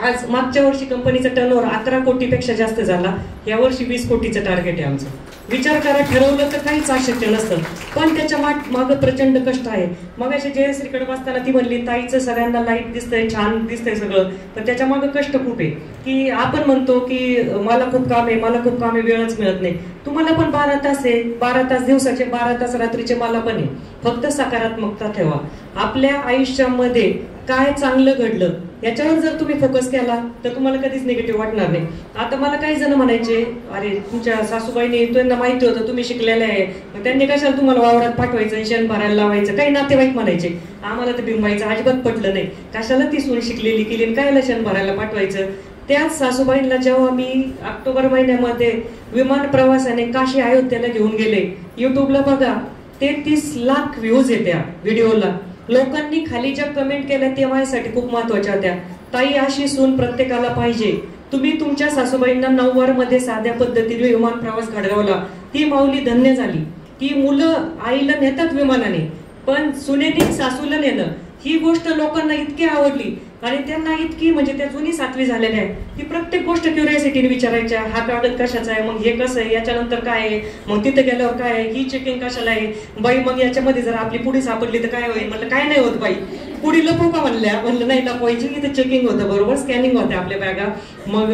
आज मागच्या वर्षी कंपनीचा टर्नओव्हर 11 कोटीपेक्षा जास्त झाला. या वर्षी 20 कोटीचं टार्गेट आहे आमचं. विचार करा, ठरवलं तर काहीच अशक्य नसतं, पण त्याच्या मागं प्रचंड कष्ट आहे. मग अशी जयश्रीकडे बसताना ती म्हणली, ताईचं सगळ्यांना लाईट दिसतंय, छान दिसतंय सगळं, पण त्याच्या मागं कष्ट खूप आहे. की आपण म्हणतो की मला खूप काम आहे, मला खूप काम आहे, वेळच मिळत नाही. तुम्हाला पण 12 तास आहे, 12 तास दिवसाचे, 12 तास रात्रीचे मला पण आहे. फक्त सकारात्मकता ठेवा. आपल्या आयुष्यामध्ये काय चांगलं घडलं याच्यावर जर तुम्ही फोकस केला तर तुम्हाला कधीच निगेटिव्ह वाटणार नाही. आता मला काही जण म्हणायचे, अरे तुमच्या सासूबाईने, त्यांना माहिती होतं तुम्ही शिकलेले आहे, मग त्यांनी कशाला तुम्हाला वावरात पाठवायचं, शेण भरायला लावायचं. काही नातेवाईक म्हणायचे, आम्हाला तर बिंबायचं अजिबात पटलं नाही, कशाला ती सून शिकलेली केली, कायला शेण भरायला पाठवायचं. त्याच सासूबाईंना जेव्हा मी ऑक्टोबर महिन्यामध्ये विमान प्रवासाने काशी अयोध्येला घेऊन गेले, युट्यूबला बघा 33 लाख व्ह्यूज येत्या व्हिडिओला. लोकांनी खाली ज्या कमेंट केल्या ते माझ्यासाठी खूप महत्वाच्या होत्या. ताई, अशी सून प्रत्येकाला पाहिजे. तुम्ही तुमच्या सासूबाईंना 9 मध्ये साध्या पद्धतीने विमान प्रवास घडवला, ती माऊली धन्य झाली. ती मुलं आईला नेतात विमानाने, पण सुनेनी सासूला नेणं ही गोष्ट लोकांना इतकी आवडली आणि त्यांना इतकी, म्हणजे त्या जुनी 7वी झालेल्या आहे, ती प्रत्येक गोष्ट क्युरियोसिटीने विचारायच्या. हा कागद कशाचा आहे, मग हे कसं आहे, याच्यानंतर काय आहे, मग तिथे गेल्यावर काय आहे, ही चेकिंग कशाला आहे बाई, मग याच्यामध्ये जर आपली पुढी सापडली तर काय होईल. म्हटलं काय नाही होत बाई, पुढी लपू का म्हणलं नाही लपवायची. इथं चेकिंग होतं, बरोबर स्कॅनिंग होते आपल्या बॅगा. मग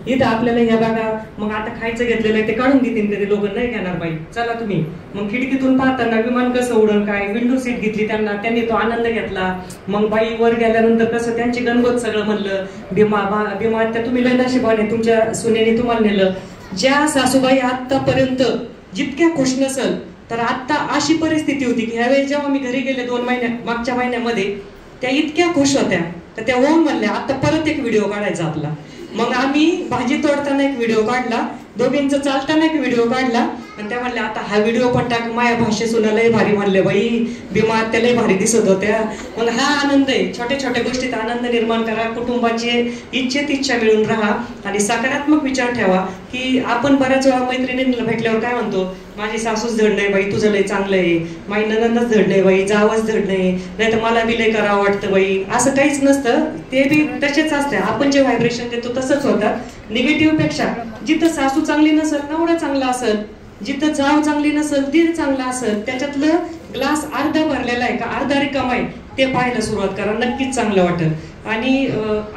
इथं आपल्याला ह्या बॅगा, मग आता खायचं घेतलेलं आहे ते काढून घेतील कधी लोक, नाही घेणार बाई, चला तुम्ही. मग खिडकीतून पाहताना विमान कसं उडण, काय विंडो सीट घेतली त्यांनी तो आनंद घेतला. मग बाई वर गेल्यानंतर कसं त्यांची गणगोत सगळं म्हणलं. भीमा त्या तुम्ही लय नशिबाने तुमच्या सुनेने तुम्हाला नेलं. ज्या सासूबाई आतापर्यंत जितक्या खुश नसल, तर आता अशी परिस्थिती होती की ह्यावेळेस जेव्हा मी घरी गेले 2 मागच्या महिन्यामध्ये, त्या इतक्या खुश होत्या तर त्या होऊन म्हणल्या आता परत एक व्हिडिओ काढायचा आपला. मग आम्ही भाजी तोडताना एक व्हिडिओ काढला, दोघींचं चालताना एक व्हिडिओ काढला आणि त्या म्हणल्या आता हा व्हिडिओ पण टाक. माया भाषे सुनालय भारी म्हणले बाई, भीमा त्यालाही भारी दिसत होत्या. मग हा आनंद आहे, छोट्या छोट्या गोष्टीत आनंद निर्माण करा, कुटुंबाची इच्छा मिळून राहा आणि सकारात्मक विचार ठेवा. की आपण बऱ्याच वेळा मैत्रिणींना भेटल्यावर काय म्हणतो, माझी सासूच धड नाही बाई, तुझं लय चांगलं आहे, माझी ननंदच धड नाही बाई, जावच धड नाही, नाही तर मला बी लय करावं वाटतं बाई. असं काहीच नसतं, ते बी तसेच असते. आपण जे व्हायब्रेशन देतो तसंच होतं. निगेटिव्ह पेक्षा जिथं सासू चांगली नसेल नवरा चांगला असेल, जिथं जाव चांगली नसेल दीर चांगला असेल, त्याच्यातलं ग्लास अर्धा भरलेला आहे का अर्धा रिकामा आहे ते पाहायला सुरुवात करा, नक्कीच चांगलं वाटेल. आणि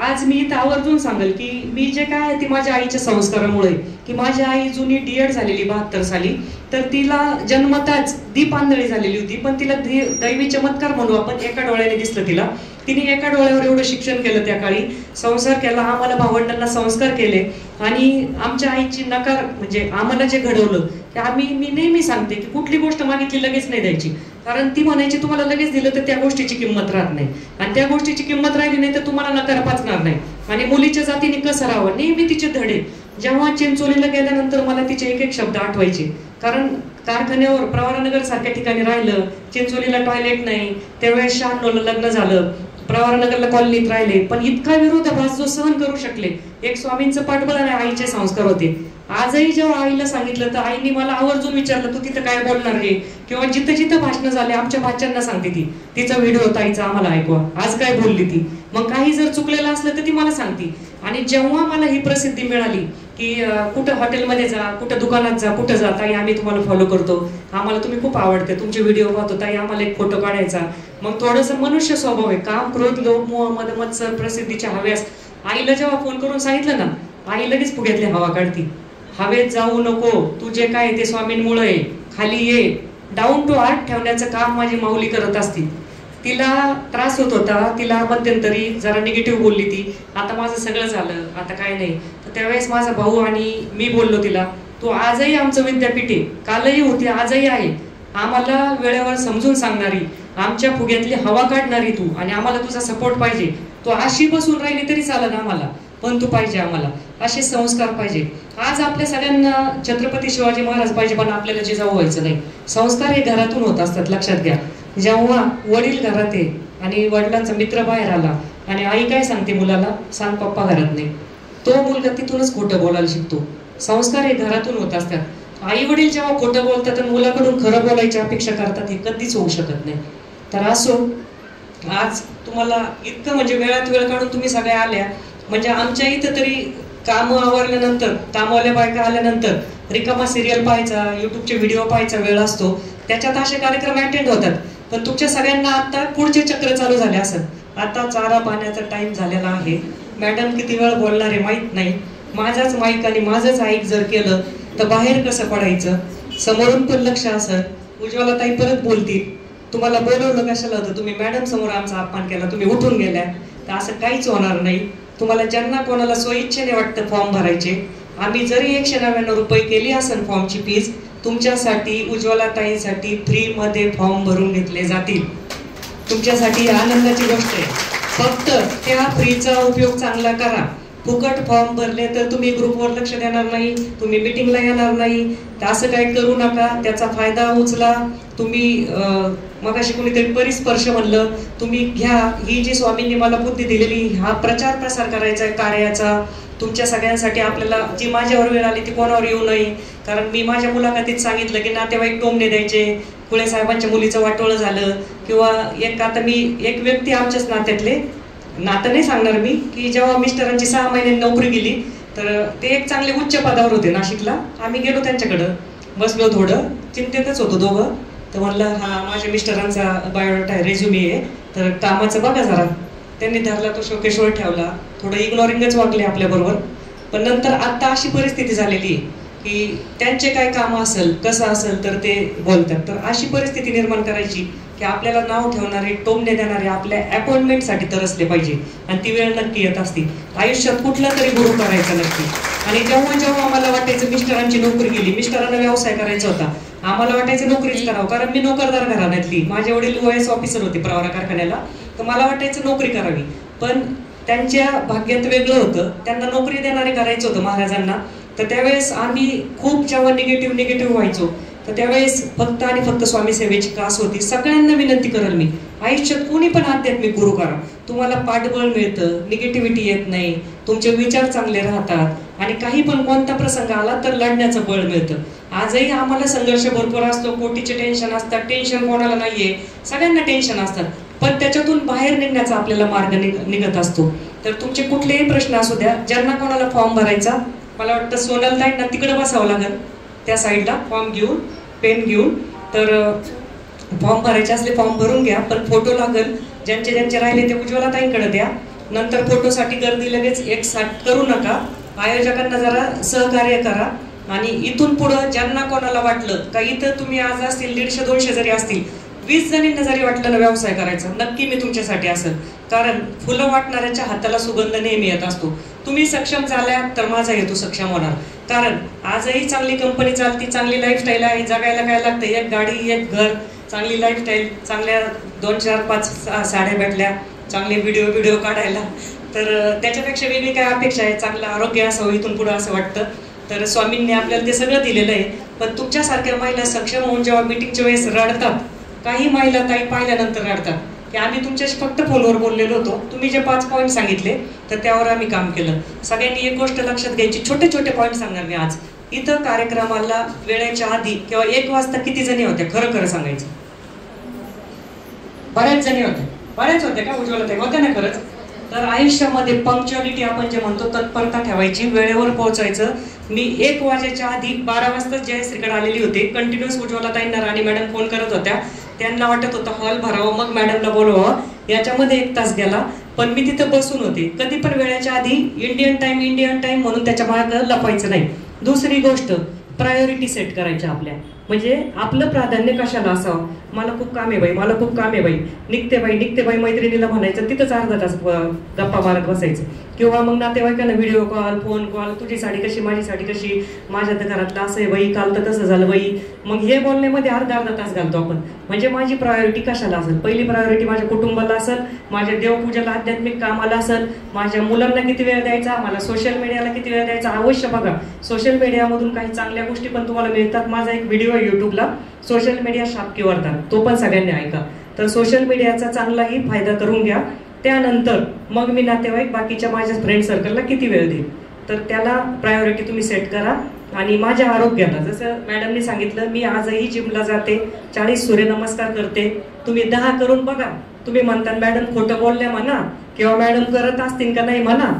आज मी इथं आवर्जून सांगेल की मी जे काय आहे ते माझ्या आईच्या संस्कारामुळे, की माझी आई जुनी D.Ed झालेली 72 साली, तर तिला जन्मताच दीप आंधळी झालेली होती, पण तिला दैवी चमत्कार म्हणू आपण, एका डोळ्याने दिसलं तिला. तिने एका डोळ्यावर एवढं शिक्षण केलं, त्या काळी संसार केला, आम्हाला भावंडांना संस्कार केले आणि आमच्या आईची नकार म्हणजे आम्हाला जे घडवलं की मी नेहमी सांगते की कुठली गोष्ट मागितली लगेच नाही द्यायची, कारण ती म्हणायची तुम्हाला लगेच दिलं तर त्या गोष्टीची किंमत राहत नाही आणि त्या गोष्टीची किंमत राहिली नाही तर तुम्हाला नकार पाचणार नाही. आणि मुलीच्या जातीने कसं राहावं, नेहमी तिचे धडे. जेव्हा चिंचोलीला गेल्यानंतर मला तिचे एक शब्द आठवायचे, कारण कारखान्यावर प्रवरानगर सारख्या ठिकाणी राहिलं, चिंचोलीला टॉयलेट नाही, त्यावेळेस 96ला लग्न झालं, प्रवरानगरला कॉलनीत राहिले, पण इतका विरोधाभास जो सहन करू शकले, एक स्वामींचं पाठबळ आणि आईचे संस्कार होते. आजही जेव्हा आईला सांगितलं तर आईने मला आवर्जून विचारलं तू तिथं काय बोलणार आहे, किंवा जिथं जिथं भाषणं झाले आमच्या भाच्यांना सांगते ती, तिचा व्हिडिओ ताईचा आम्हाला ऐकवा, आज काय बोलली ती. मग काही जर चुकलेलं असलं तर ती मला सांगते. आणि जेव्हा मला ही प्रसिद्धी मिळाली की कुठं हॉटेलमध्ये जा, कुठं दुकानात जा, कुठं जा, ताई आम्ही तुम्हाला फॉलो करतो, आम्हाला तुम्ही खूप आवडते, तुमचे व्हिडिओ पाहतो ताई, आम्हाला एक फोटो काढायचा. मग थोडंसं मनुष्य स्वभाव आहे, काम क्रोध लोभ मोह मद मत्सर प्रसिद्धीच्या हव्यास. आईला जेव्हा फोन करून सांगितलं ना, आई लगेच फुग्यातली हवा काढती, हवेत जाऊ नको, तू जे काय ते स्वामींमुळे आहे, खाली ये. डाऊन टू अर्थ ठेवण्याचं काम माझी माऊली करत असती. तिला त्रास होत होता, तिला मध्यंतरी जरा निगेटिव्ह बोलली ती, आता माझं सगळं झालं, आता काय नाही. तर त्यावेळेस माझा भाऊ आणि मी बोललो तिला, तू आजही आमचं विद्यापीठ आहे, कालही होती आजही आहे, आम्हाला वेळेवर समजून सांगणारी, आमच्या फुग्यातली हवा काढणारी तू, आणि आम्हाला तुझा सपोर्ट पाहिजे. तू अशी बसून राहिली तरी चालेल आम्हाला, पण तू पाहिजे आम्हाला, असे संस्कार पाहिजे. आज आपल्या सगळ्यांना छत्रपती शिवाजी महाराज पाहिजे, पण आपल्याला जिजाऊ व्हायचं नाही. संस्कार हे घरातून होत असतात, लक्षात घ्या. जेव्हा वडील घरात आहे आणि वडिलांचा मित्र बाहेर आला आणि आई काय सांगते मुलाला, सांग पप्पा घरात नाही, तो मुलगा तिथूनच खोटं बोलायला शिकतो. संस्कार हे घरातून होत असतात. आई वडील जेव्हा खोटं बोलतात आणि मुलाकडून खरं बोलायची अपेक्षा करतात, हे कधीच होऊ शकत नाही. तर असो, आज तुम्हाला इतकं म्हणजे वेळात वेळ काढून तुम्ही सगळ्या आल्या, म्हणजे आमच्या इथं तरी कामं आवरल्यानंतर, कामवाल्या बायका आल्यानंतर रिकामा सिरियल पाहायचा, युट्यूबचे व्हिडिओ पाहायचा वेळ असतो, त्याच्यात असे कार्यक्रम अटेंड होतात. पण तुमच्या सगळ्यांना आता पुढचे चक्र चालू झाले असत. आता चारा पाण्याचा टाइम झालेला आहे. मॅडम किती वेळ बोलणार आहे माहित नाही, माझाच माईक आणि माझंच ऐक जर केलं तर बाहेर कसं पडायचं, समोरून पण लक्ष असत. उज्ज्वला ताई परत बोलतील, तुम्हाला बोलवलं कशाला होतं, तुम्ही मॅडम समोर आमचा अपमान केला, तुम्ही उठून गेल्या, तर असं काहीच होणार नाही. तुम्हाला ज्यांना कोणाला स्वइच्छेने वाटतं फॉर्म भरायचे, आम्ही जरी 199 रुपये केली असेल फॉर्मची फीज, तुमच्यासाठी उज्ज्वला ताईंसाठी फ्री मध्ये फॉर्म भरून घेतले जातील. तुमच्यासाठी आनंदाची गोष्ट आहे. फक्त त्या फ्रीचा उपयोग चांगला करा. फुकट फॉर्म भरले तर तुम्ही ग्रुपवर लक्ष देणार नाही, तुम्ही मीटिंगला येणार नाही, तर असं काही करू नका. त्याचा फायदा उचला तुम्ही. मगाशी कोणीतरी परिस्पर्श म्हणलं, तुम्ही घ्या. ही जी स्वामींनी मला बुद्धी दिलेली, हा प्रचार प्रसार करायचा आहे कार्याचा तुमच्या सगळ्यांसाठी. आपल्याला जी माझ्यावर वेळ आली ती कोणावर येऊ नये. कारण मी माझ्या मुलाखतीत सांगितलं की नातेवाईक टोमणे द्यायचे, खुळे साहेबांच्या मुलीचं वाटोळं झालं, किंवा आता मी एक व्यक्ती आमच्याच नात्यातले, नातं नाही सांगणार मी, की जेव्हा मिस्टरांची 6 महिन्यांनी नोकरी गेली तर ते एक चांगले उच्च पदावर होते नाशिकला. आम्ही गेलो त्यांच्याकडं, बसलो, थोडं चिंतेतच होतो दोघं. तर म्हणलं हा माझ्या मिस्टरांचा बायोडाटा रेझ्युमे आहे, तर कामाचं बघा जरा. त्यांनी धरला, तो शोकेशवर ठेवला. थोडं इग्नोरिंगच वागले आपल्याबरोबर. पण नंतर आता अशी परिस्थिती झालेली की त्यांचे काय काम असेल, कसं असेल तर ते बोलतात. तर अशी परिस्थिती निर्माण करायची की आपल्याला नाव ठेवणारे, टोमणे देणारे आपल्या अपॉइंटमेंटसाठी तरसले पाहिजे. आणि ती वेळ नक्की येत असते आयुष्यात. कुठला तरी गुरु करायचा नक्की. आणि जेव्हा जेव्हा आम्हाला वाटायचं मिस्टरांची नोकरी गेली, मिस्टरांना व्यवसाय करायचा होता, आम्हाला वाटायचं नोकरीच करावं. कारण मी नोकरदार घराण्यातली, माझे वडील OS ऑफिसर होते प्रवरा कारखान्याला, तर मला वाटायचं नोकरी करावी. पण त्यांच्या भाग्यात वेगळं होतं, त्यांना नोकरी देणारे करायचं होतं महाराजांना. तर त्यावेळेस आम्ही खूप जेव्हा निगेटिव्ह व्हायचो, तर त्यावेळेस फक्त आणि फक्त स्वामी सेवेची कास होती. सगळ्यांना विनंती करेल मी, आयुष्यात कोणी पण आध्यात्मिक गुरु करा. तुम्हाला पाठबळ मिळतं, निगेटिव्हिटी येत नाही, तुमचे विचार चांगले राहतात, आणि काही पण कोणता प्रसंग आला तर लढण्याचं बळ मिळतं. आजही आम्हाला संघर्ष भरपूर असतो, कोटीचे टेन्शन असतात. टेन्शन कोणाला नाहीये, सगळ्यांना टेन्शन असतात. पण त्याच्यातून बाहेर निघण्याचा आपल्याला मार्ग निघत असतो. तर तुमचे कुठलेही प्रश्न असू द्या, ज्यांना कोणाला फॉर्म भरायचा, मला वाटतं सोनलताईंना तिकडे बसावं लागेल त्या साईडला, फॉर्म घेऊन, पेन घेऊन. तर फॉर्म भरायचे असले फॉर्म भरून घ्या, पण फोटो लागेल. ज्यांचे राहिले ते उज्ज्वलाताईंकडे द्या. नंतर फोटोसाठी गर्दी लगेच एकसाथ करू नका. आयोजकांना जरा सहकार्य करा. आणि इथून पुढं ज्यांना कोणाला वाटलं का इथं तुम्ही आज असतील 150-200 जरी असतील, 20 जणींना जरी वाटलं ना व्यवसाय करायचा, नक्की मी तुमच्यासाठी असेल. कारण फुलं वाटणाऱ्याच्या हाताला सुगंध नेहमी येत असतो. तुम्ही सक्षम झाल्या तर माझा हेतू सक्षम होणार. कारण आजही चांगली कंपनी चालती, चांगली लाईफस्टाईल आहे. जगायला काय लागतं, एक गाडी, एक घर, चांगली लाईफस्टाईल, चांगल्या 2-4-5 साड्या भेटल्या, चांगले व्हिडिओ काढायला. तर त्याच्यापेक्षा वेगळी काय अपेक्षा आहे. चांगलं आरोग्य असावं इथून पुढं असं वाटतं. तर स्वामींनी आपल्याला ते सगळं दिलेलं आहे. पण तुमच्यासारख्या महिला सक्षम होऊन जेव्हा मीटिंगच्या वेळेस रडतात, काही महिला ताई पाहिल्यानंतर रडतात की आम्ही तुमच्याशी फक्त फोनवर बोललेलो होतो, तुम्ही जे 5 पॉईंट सांगितले तर त्यावर आम्ही काम केलं. सगळ्यांनी एक गोष्ट लक्षात घ्यायची, छोटे पॉईंट सांगणार मी आज. इथं कार्यक्रमाला वेळेच्या आधी किंवा 1 वाजता किती जणी होत्या, खरं सांगायचं? बऱ्याच जणी होत्या. बऱ्याच होत्या का उज्ज्वला होत्या ना खरंच? तर आयुष्यामध्ये पंक्च्युअलिटी आपण जे म्हणतो, तत्परता ठेवायची, वेळेवर पोहोचायचं. मी 1 वाजेच्या आधी 12 वाजता जयश्रीकडे आलेली होते. कंटिन्युअस उज्ज्वलाताईंना राणी मॅडम फोन करत होत्या. त्यांना वाटत होतं हॉल भरावं, मग मॅडमला बोलवावं. याच्यामध्ये 1 तास गेला. पण मी तिथं बसून होते. कधी पण वेळेच्या आधी इंडियन टाइम म्हणून त्याच्या मागं लपायचं नाही. दुसरी गोष्ट, प्रायोरिटी सेट करायच्या आपल्या. म्हणजे आपलं प्राधान्य कशाला असावं. मला खूप काम आहे बाई, निघते बाई मैत्रिणीला म्हणायचं, तिथंच अर्धा तास गप्पा मारत बसायचं. किंवा मग नातेवाईकांना व्हिडिओ कॉल, फोन कॉल, तुझी साडी कशी, माझी साडी कशी, माझ्या तर घरातलं असं आहे बाई, काल तर तसं झालं बाई. मग हे बोलण्यामध्ये अर्धा तास घालतो आपण. म्हणजे माझी प्रायोरिटी कशाला असेल? पहिली प्रायोरिटी माझ्या कुटुंबाला असेल, माझ्या देवपूजेला, आध्यात्मिक कामाला असेल, माझ्या मुलांना किती वेळ द्यायचा, मला सोशल मीडियाला किती वेळ द्यायचा. अवश्य बघा, सोशल मीडियामधून काही चांगल्या गोष्टी पण तुम्हाला मिळतात. माझा एक व्हिडिओ आहे युट्यूबला, सोशल मीडिया शापकी वरदान, तो पण सगळ्यांनी ऐका. तर सोशल मीडियाचा चांगलाही फायदा करून घ्या. त्यानंतर मग मी नातेवाईक, बाकीच्या माझ्या फ्रेंड सर्कलला किती वेळ देईल, तर त्याला प्रायोरिटी तुम्ही सेट करा. आणि माझ्या आरोग्याला, जसं मॅडमने सांगितलं, मी आजही जिमला जाते, 40 सूर्यनमस्कार करते. तुम्ही 10 करून बघा. तुम्ही म्हणता मॅडम खोटं बोलल्या म्हणा, किंवा मॅडम करत असतील का नाही म्हणा,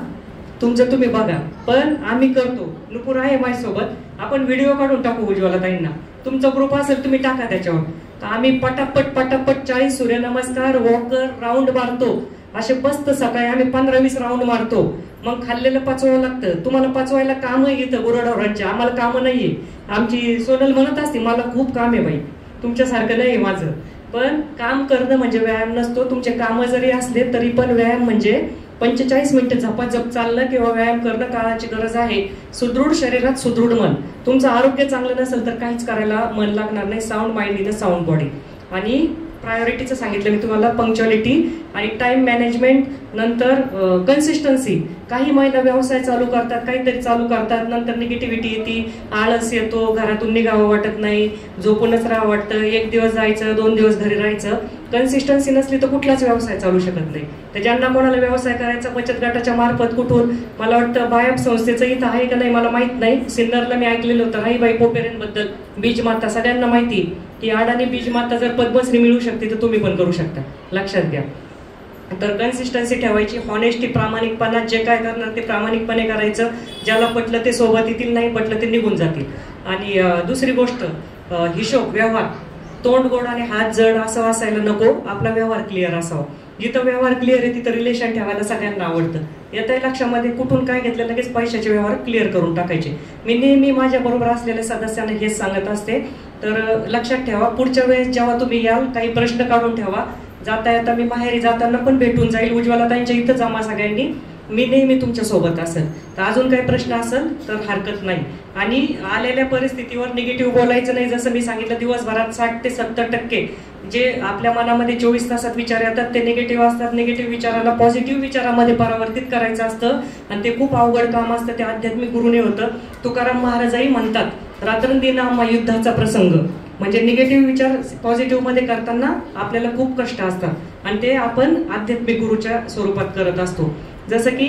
तुमचं तुम्ही बघा. पण आम्ही करतो. नुपूर आहे माझ्यासोबत, आपण व्हिडिओ काढून टाकू उज्ज्वलाताईंना. तुमचा ग्रुप असेल तुम्ही टाका त्याच्यावर. तर आम्ही पटापट 40 सूर्यनमस्कार, वॉकर, राऊंड मारतो. असे बसत सकाळी आम्ही 15-20 राऊंड मारतो. मग खाल्लेलं पचवावं लागतं. तुम्हाला पचवायला कामं येतं गुराढोरांच्या, आम्हाला कामं नाहीये. आमची सोनल म्हणत असते मला खूप काम आहे बाई, तुमच्यासारखं नाही माझं. पण काम करणं म्हणजे व्यायाम नसतो. तुमचे कामं जरी असले तरी पण व्यायाम म्हणजे 45 मिनिटं झपाझप चालणं किंवा व्यायाम करणं काळाची गरज आहे. सुदृढ शरीरात सुदृढ मन. तुमचं आरोग्य चांगलं नसेल तर काहीच करायला मन लागणार नाही. Sound mind in a sound body. आणि प्रायोरिटीचं सांगितलं मी तुम्हाला, पंक्च्युअलिटी आणि टाइम मॅनेजमेंट, नंतर कन्सिस्टन्सी. काही महिला व्यवसाय चालू करतात, काहीतरी चालू करतात, नंतर निगेटिव्हिटी येते, आळस येतो, घरातून निघावं वाटत नाही, झोपूनच राहावं वाटतं, एक दिवस जायचं 2 दिवस घरी राहायचं. कन्सिस्टन्सी नसली तर कुठलाच व्यवसाय चालू शकत नाही. तर ज्यांना कोणाला व्यवसाय करायचा बचत गटाच्या मार्फत कुठून, मला वाटतं बायप संस्थेचं इथं आहे का नाही मला माहित नाही, सिन्नरला मी ऐकलेलं होतं राहीबाई पोपेरेंबद्दल, बीजमाता सगळ्यांना माहिती की अडाणी बीजमाता जर पद्मश्री मिळू शकते तर तुम्ही पण करू शकता, लक्षात घ्या. तर कन्सिस्टन्सी ठेवायची, हॉनेस्टी, प्रामाणिकपणा, जे काय करणार ते प्रामाणिकपणे करायचं, ज्याला पटलं ते सोबत येतील, नाही पटलं ते निघून जातील. आणि दुसरी गोष्ट, हिशोब, व्यवहार, तोंड गोड आणि हात जड असं असायला नको, आपला व्यवहार क्लिअर असावा. जिथं व्यवहार क्लिअर आहे तिथं रिलेशन ठेवायला सगळ्यांना आवडतं. येतंय लक्षामध्ये, कुठून काय घेतलं लगेच पैशाचे व्यवहार क्लिअर करून टाकायचे. मी नेहमी माझ्या बरोबर असलेल्या सदस्यांना हेच सांगत असते. तर लक्षात ठेवा, पुढच्या वेळेस जेव्हा तुम्ही याल काही प्रश्न काढून ठेवा. जाता येता मी माहेरी जाताना पण भेटून जाईल, उज्ज्वला ताईंच्या इथं जमा सगळ्यांनी, मी नेहमी तुमच्या सोबत असेल. तर अजून काही प्रश्न असेल तर हरकत नाही. आणि आलेल्या परिस्थितीवर निगेटिव्ह बोलायचं नाही. जसं मी सांगितलं, दिवसभरात 60 ते 70% जे आपल्या मनामध्ये 24 तासात विचार येतात ते निगेटिव्ह असतात. निगेटिव्ह विचाराला पॉझिटिव्ह विचारामध्ये परावर्तित करायचं असतं आणि ते खूप अवघड काम असतं. ते आध्यात्मिक गुरुने होतं. तुकाराम महाराजही म्हणतात, रात्रंदिन आम्हा युद्धाचा प्रसंग. म्हणजे निगेटिव्ह विचार पॉझिटिव्ह मध्ये करताना आपल्याला खूप कष्ट असतात आणि ते आपण आध्यात्मिक गुरुच्या स्वरूपात करत असतो. जसं की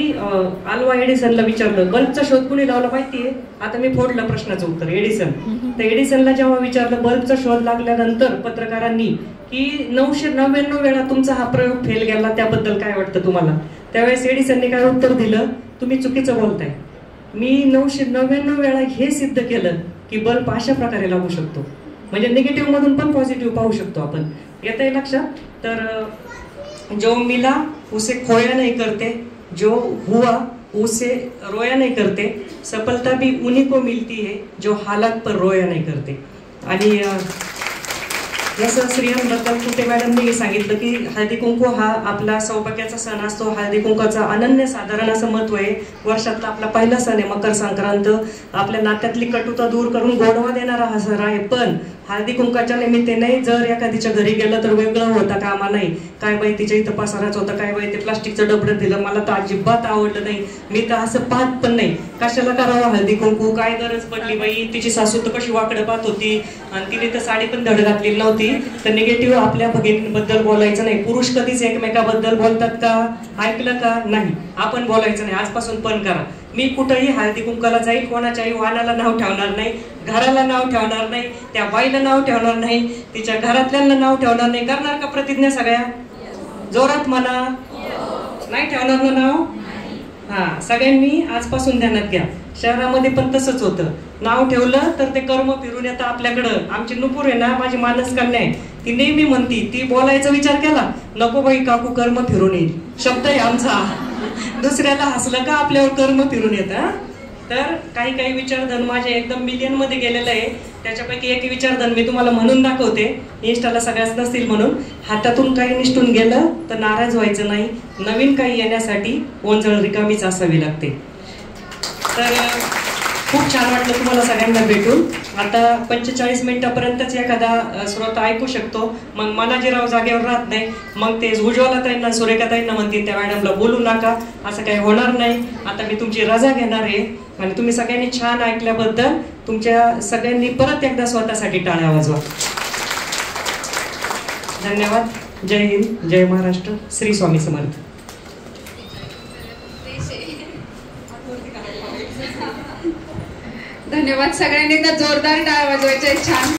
आल्वा एडिसनला विचारलं, बल्बचा शोध कुणी लावला माहितीये? आता मी फोडलं प्रश्नाचं उत्तर, एडिसन. तर एडिसनला जेव्हा विचारलं बल्बचा शोध लागल्यानंतर पत्रकारांनी की 999 वेळा तुमचा हा प्रयोग फेल गेला, त्याबद्दल काय वाटतं तुम्हाला? त्यावेळेस एडिसनने काय उत्तर दिलं, तुम्ही चुकीचं बोलताय. मी 999 वेळा हे सिद्ध केलं की बल्ब अशा प्रकारे लागू शकतो. म्हणजे निगेटिव्ह मधून पण पॉझिटिव्ह पाहू शकतो आपण. येतंय लक्षात? तर जो मिला उसे खोया नहीं करते, जो हुआ उसे रोया नहीं करते, सफलता भी उन्हीं को मिलती है जो हालात पर रोया नहीं करते. आणि जसं स्त्रियांबद्दल कुठे मॅडमने सांगितलं की हळदी कुंकू हा आपला सौभाग्याचा सण असतो. हळदी कुंकाचा अनन्य साधारण असं महत्व आहे. वर्षातला आपला पहिला सण आहे मकर संक्रांत. आपल्या नात्यातली कटुता दूर करून गोडवा देणारा हा सण आहे. पण हळदी कुंकाच्या निमित्ताने जर एखादीच्या घरी गेलं तर वेगळं होता कामा नाही. काय बाई तिच्या इथं पसाराच होतं, काय बाई ते प्लास्टिकचं डबडं दिलं, मला तर अजिबात आवडलं नाही. मी तर असं पाहत पण नाही, कशाला करावं हळदी कुंकू, काय गरज पडली बाई. तिची सासू तर कशी वाकडं पाहत होती आणि तिने तर साडी पण धड घातलेली नव्हती. तर निगेटिव्ह आपल्या भगिनींबद्दल बोलायचं नाही. पुरुष कधीच एकमेकाबद्दल बोलतात का? ऐकलं का? नाही. आपण बोलायचं नाही. आजपासून पण करा. मी कुठेही हळदी कुंकाला जाईल, कोणाच्याही वाहनाला नाव ठेवणार नाही, घराला नाव ठेवणार नाही, त्या बाईला नाव ठेवणार नाही, तिच्या घरातल्यांना नाव ठेवणार नाही. करणार का प्रतिज्ञा सगळ्या? जोरात म्हणा. नाही ठेवणार ना नाव? हा, सगळ्यांनी आजपासून ध्यानात घ्या. शहरामध्ये पण तसंच होतं. नाव ठेवलं तर ते कर्म फिरून येतं आपल्याकडं. आमची नुपूर आहे ना, माझी मानस कन्या आहे, ती नेहमी म्हणती, ती बोलायचा विचार केला, नको बाई काकू कर्म फिरून येईल. शब्द आहे आमचा. दुसऱ्याला हसलं का आपल्यावर कर्म फिरून येतं. तर काही काही विचारधन माझे एकदम मिलियन मध्ये गेलेलं आहे. त्याच्यापैकी एक विचारधन मी तुम्हाला म्हणून दाखवते, इंस्टाला सगळ्याच नसतील म्हणून. हातातून काही निष्ठून गेलं तर नाराज व्हायचं नाही. नवीन काही येण्यासाठी ओंजळ रिकामीच असावी लागते. तर खूप छान वाटलं तुम्हाला सगळ्यांना भेटून. आता 45 मिनिटापर्यंतच एखादा श्रोता ऐकू शकतो. मग मनाजीराव जागेवर राहत नाही. मग ते उज्ज्वला ताईंना, सुरेखा ताईंना म्हणतील त्या मॅडमला बोलू नका, असं काही होणार नाही. आता मी तुमची रजा घेणार आहे आणि तुम्ही सगळ्यांनी छान ऐकल्याबद्दल तुमच्या सगळ्यांनी परत एकदा स्वतःसाठी टाळ्या वाजवा. धन्यवाद. जय हिंद, जय महाराष्ट्र, श्री स्वामी समर्थ. धन्यवाद. सगळ्यांनी एकदा जोरदार टाळ्या वाजवायच्या. छान.